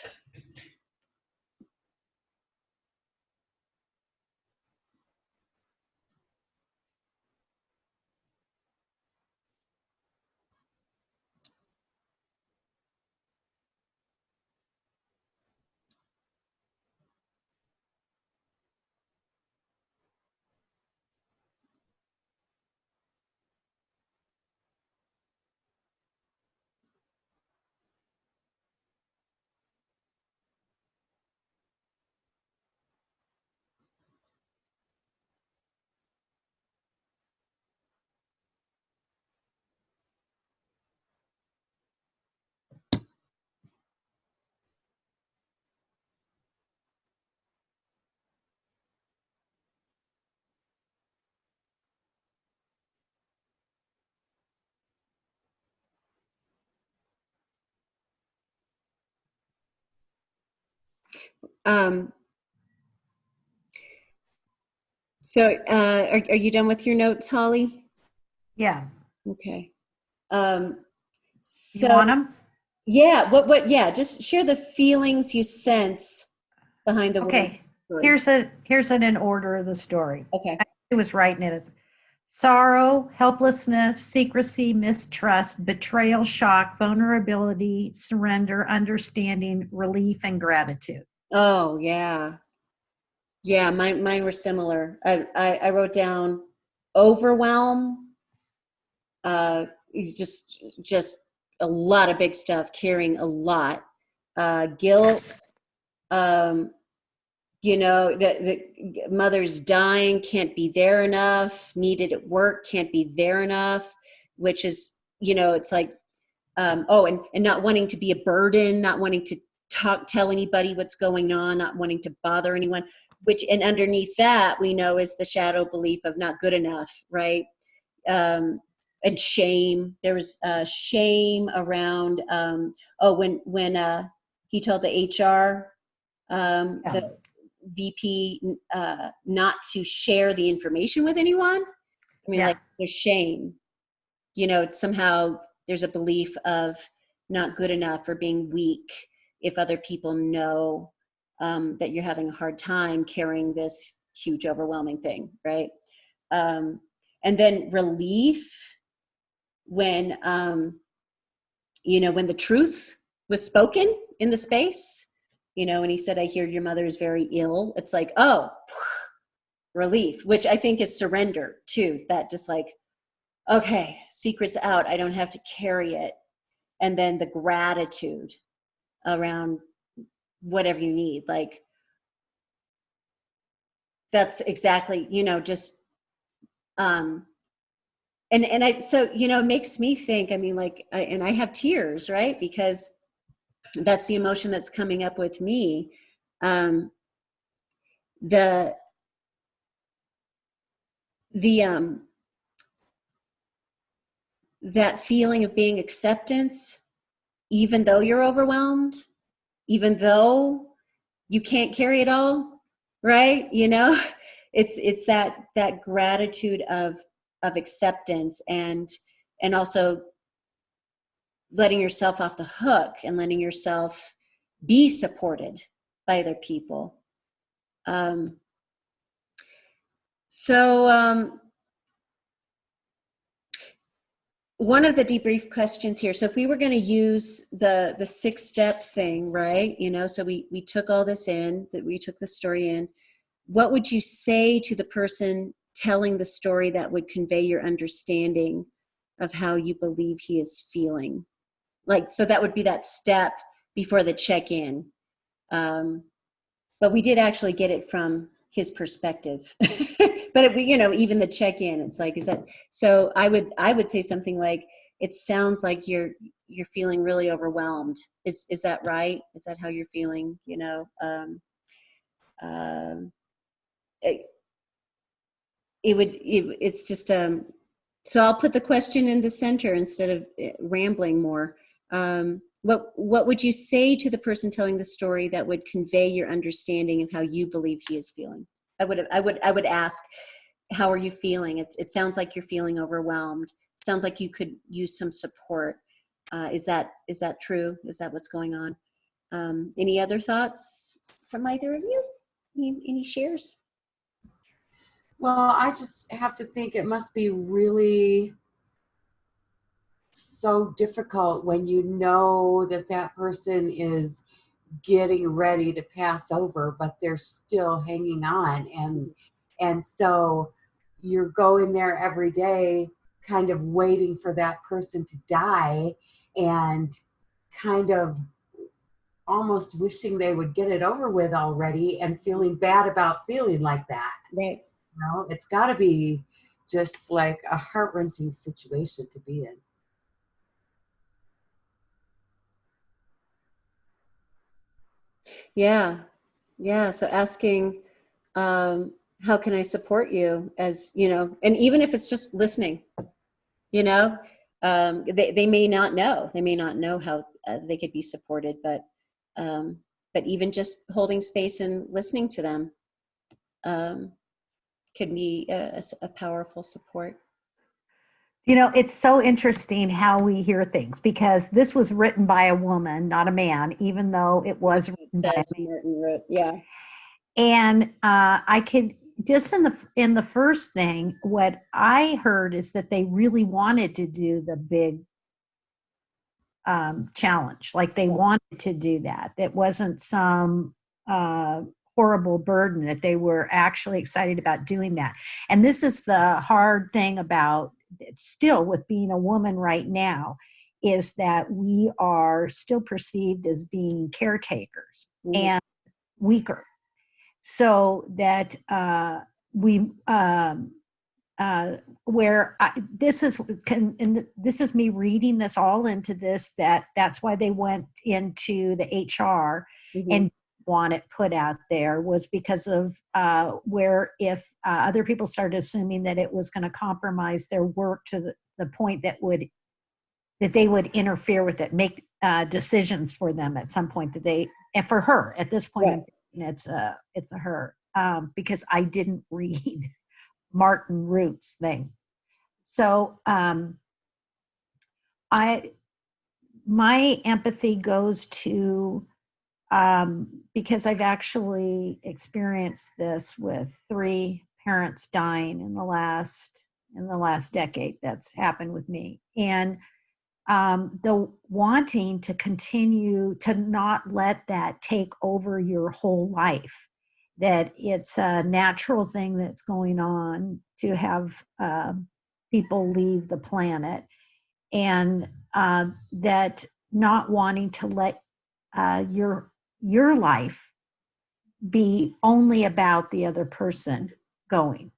Are you done with your notes, Holly? Yeah. Okay. You want them? Yeah, yeah, just share the feelings you sense behind the Okay. word. Here's it in order of the story. Okay. I was writing it as sorrow, helplessness, secrecy, mistrust, betrayal, shock, vulnerability, surrender, understanding, relief, and gratitude. Oh, yeah. Yeah, mine were similar. I wrote down overwhelm, just a lot of big stuff, carrying a lot, guilt, the mother's dying, can't be there enough, needed at work, can't be there enough, which is, it's like, and not wanting to be a burden, not wanting to tell anybody what's going on, not wanting to bother anyone. which, and underneath that, we know is the shadow belief of not good enough, right? And shame. There was shame around, when he told the HR, the VP, not to share the information with anyone. I mean, like, there's shame, somehow there's a belief of not good enough or being weak if other people know that you're having a hard time carrying this huge, overwhelming thing, right? And then relief when, when the truth was spoken in the space, when he said, I hear your mother is very ill. It's like, oh, relief, which I think is surrender too. That just like, okay, secret's out. I don't have to carry it. And then the gratitude around whatever you need. Like, that's exactly, just, and it makes me think, I mean, like, I have tears, right? Because that's the emotion that's coming up with me. The that feeling of being acceptance, even though you're overwhelmed, even though you can't carry it all, right? It's that gratitude of acceptance, and also letting yourself off the hook and letting yourself be supported by other people. One of the debrief questions here. So if we were going to use the 6-step thing, right? So we took all this in, that we took the story in. What would you say to the person telling the story that would convey your understanding of how you believe he is feeling? Like, so that would be that step before the check-in. But we did actually get it from his perspective. But even the check-in, it's like, is that, so I would say something like, it sounds like you're feeling really overwhelmed. Is that right? Is that how you're feeling? It's just, so I'll put the question in the center instead of rambling more. What would you say to the person telling the story that would convey your understanding of how you believe he is feeling? I would ask, how are you feeling? It sounds like you're feeling overwhelmed. It sounds like you could use some support. Is that true? Is that what's going on? Any other thoughts from either of you? Any shares? Well, I just have to think it must be really so difficult when you know that person is getting ready to pass over, but they're still hanging on. And so you're going there every day kind of waiting for that person to die and kind of almost wishing they would get it over with already and feeling bad about feeling like that. Right. It's got to be just like a heart-wrenching situation to be in. Yeah. So asking, how can I support you, as and even if it's just listening, they may not know. They may not know how they could be supported, but even just holding space and listening to them can be a powerful support. It's so interesting how we hear things, because this was written by a woman, not a man, even though it was written by a man. Martin wrote, yeah. And I could just in the first thing, what I heard is that they really wanted to do the big challenge. Like, they wanted to do that. It wasn't some horrible burden, that they were actually excited about doing that. And this is the hard thing about still with being a woman right now, is that we are still perceived as being caretakers and weaker. So that this is me reading this all into this, that's why they went into the HR and want it put out there was because of where if other people started assuming that it was going to compromise their work to the point that they would interfere with it, make decisions for them at some point and for her at this point, Right. it's a her, because I didn't read Martin Root's thing. So my empathy goes to, because I've actually experienced this with 3 parents dying in the last decade. That's happened with me. And the wanting to continue to not let that take over your whole life, that it's a natural thing that's going on to have people leave the planet, and that not wanting to let your life be only about the other person going.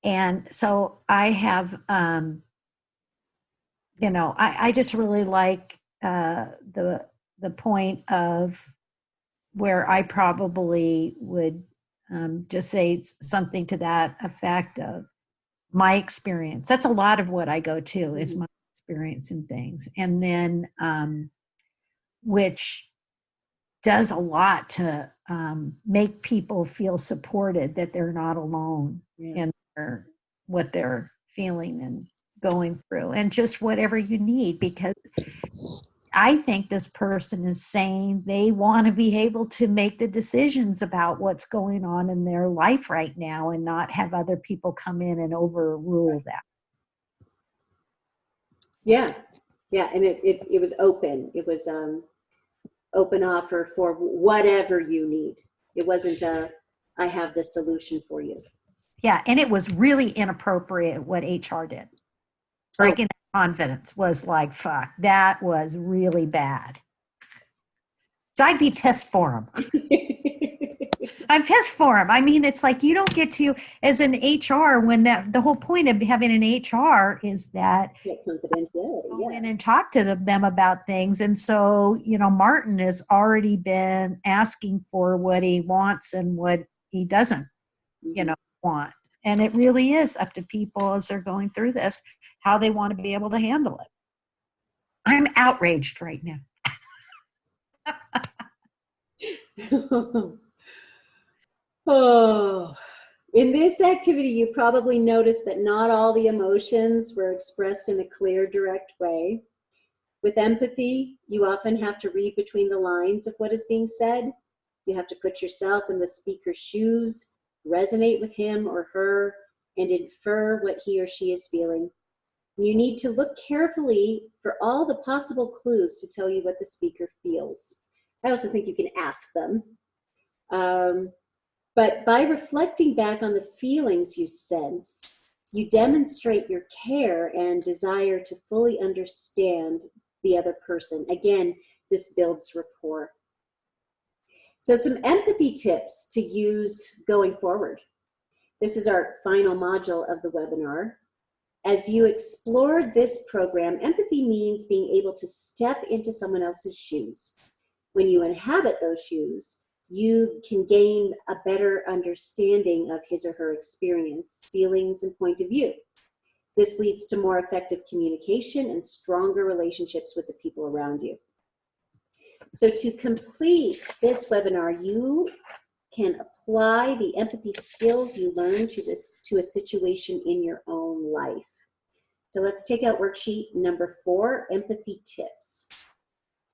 And so I have I just really like the point of where I probably would just say something to that effect of my experience. That's a lot of what I go to is my experience in things. And then which does a lot to make people feel supported, that they're not alone in what they're feeling and going through, and just whatever you need, because I think this person is saying they want to be able to make the decisions about what's going on in their life right now and not have other people come in and overrule that. Yeah. And it was open. It was open offer for whatever you need. It wasn't I have the solution for you. Yeah, and it was really inappropriate what HR did. Breaking confidence was like, fuck, that was really bad. So I'd be pissed for him. I'm pissed for him. I mean, it's like you don't get to, as an HR, when the whole point of having an HR is that go in and talk to them about things. And so, Martin has already been asking for what he wants and what he doesn't, want. And it really is up to people as they're going through this, how they want to be able to handle it. I'm outraged right now. Oh, in this activity, you probably noticed that not all the emotions were expressed in a clear, direct way. With empathy, you often have to read between the lines of what is being said. You have to put yourself in the speaker's shoes, resonate with him or her, and infer what he or she is feeling. You need to look carefully for all the possible clues to tell you what the speaker feels. I also think you can ask them. But by reflecting back on the feelings you sense, you demonstrate your care and desire to fully understand the other person. Again, this builds rapport. So some empathy tips to use going forward. This is our final module of the webinar. As you explore this program, empathy means being able to step into someone else's shoes. When you inhabit those shoes, you can gain a better understanding of his or her experience, feelings, and point of view. This leads to more effective communication and stronger relationships with the people around you. So to complete this webinar, you can apply the empathy skills you learned to a situation in your own life. So let's take out worksheet number 4, empathy tips.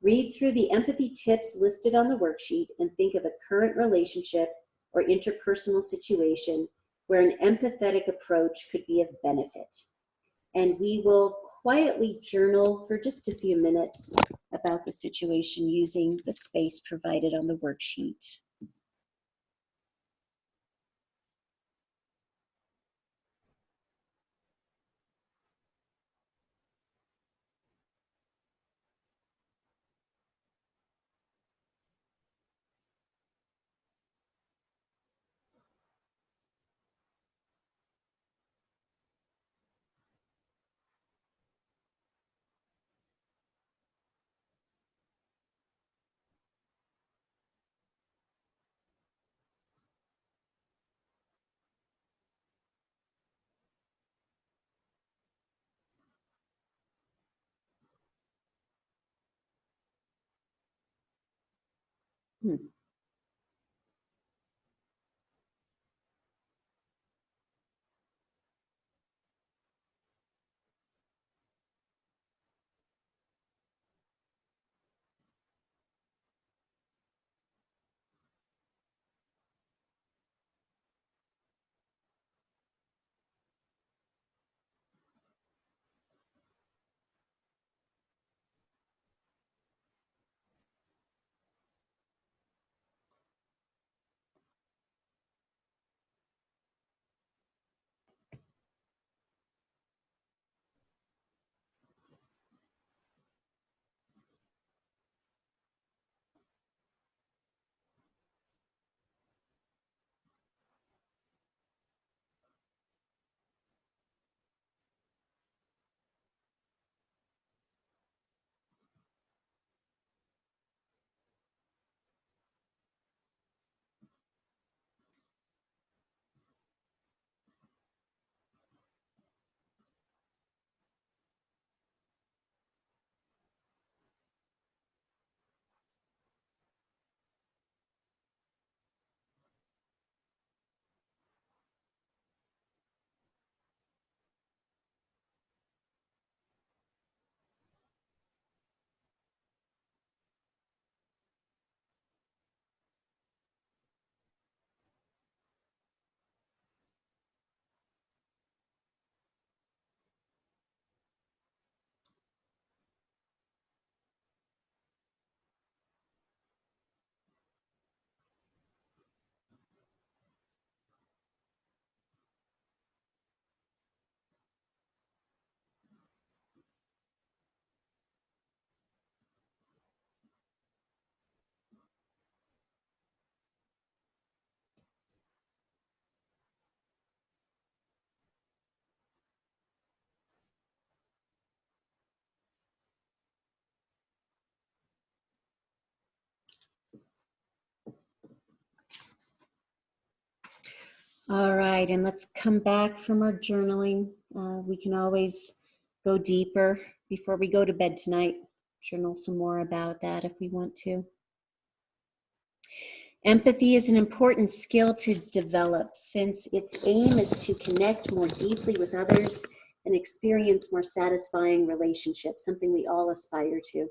Read through the empathy tips listed on the worksheet and think of a current relationship or interpersonal situation where an empathetic approach could be of benefit. And we will quietly journal for just a few minutes about the situation using the space provided on the worksheet. Hmm. All right, and let's come back from our journaling. We can always go deeper before we go to bed tonight. Journal some more about that if we want to. Empathy is an important skill to develop since its aim is to connect more deeply with others and experience more satisfying relationships, something we all aspire to.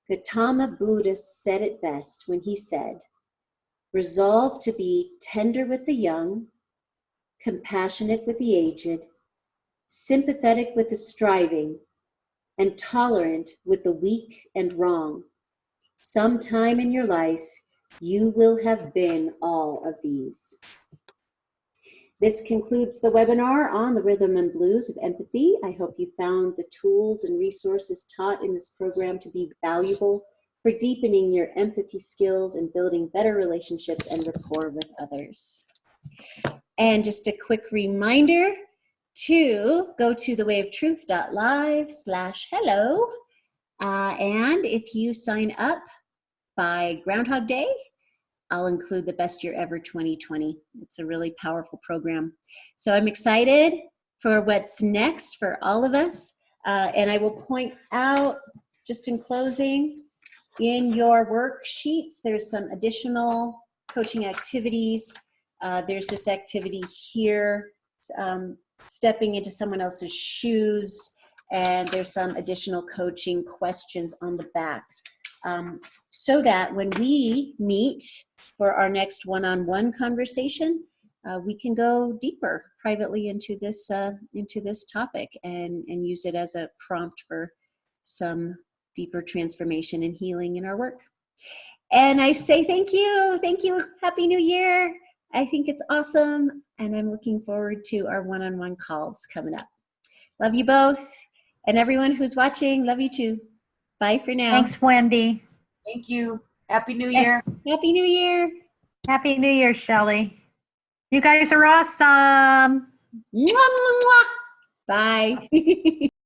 Gautama Buddha said it best when he said, "Resolve to be tender with the young, compassionate with the aged, sympathetic with the striving, and tolerant with the weak and wrong. Sometime in your life, you will have been all of these." This concludes the webinar on the rhythm and blues of empathy. I hope you found the tools and resources taught in this program to be valuable for deepening your empathy skills and building better relationships and rapport with others. And just a quick reminder to go to thewayoftruth.live/hello. And if you sign up by Groundhog Day, I'll include the Best Year Ever 2020. It's a really powerful program. So I'm excited for what's next for all of us. And I will point out, just in closing, in your worksheets, there's some additional coaching activities. There's this activity here, stepping into someone else's shoes, and there's some additional coaching questions on the back. So that when we meet for our next one-on-one conversation, we can go deeper privately into this topic and use it as a prompt for some deeper transformation and healing in our work. And I say thank you, Happy New Year. I think it's awesome, and I'm looking forward to our one-on-one calls coming up. Love you both, and everyone who's watching, love you too. Bye for now. Thanks, Wendy. Thank you. Happy New Year. Happy New Year. Happy New Year, Shelley. You guys are awesome. Mwah, mwah, mwah. Bye.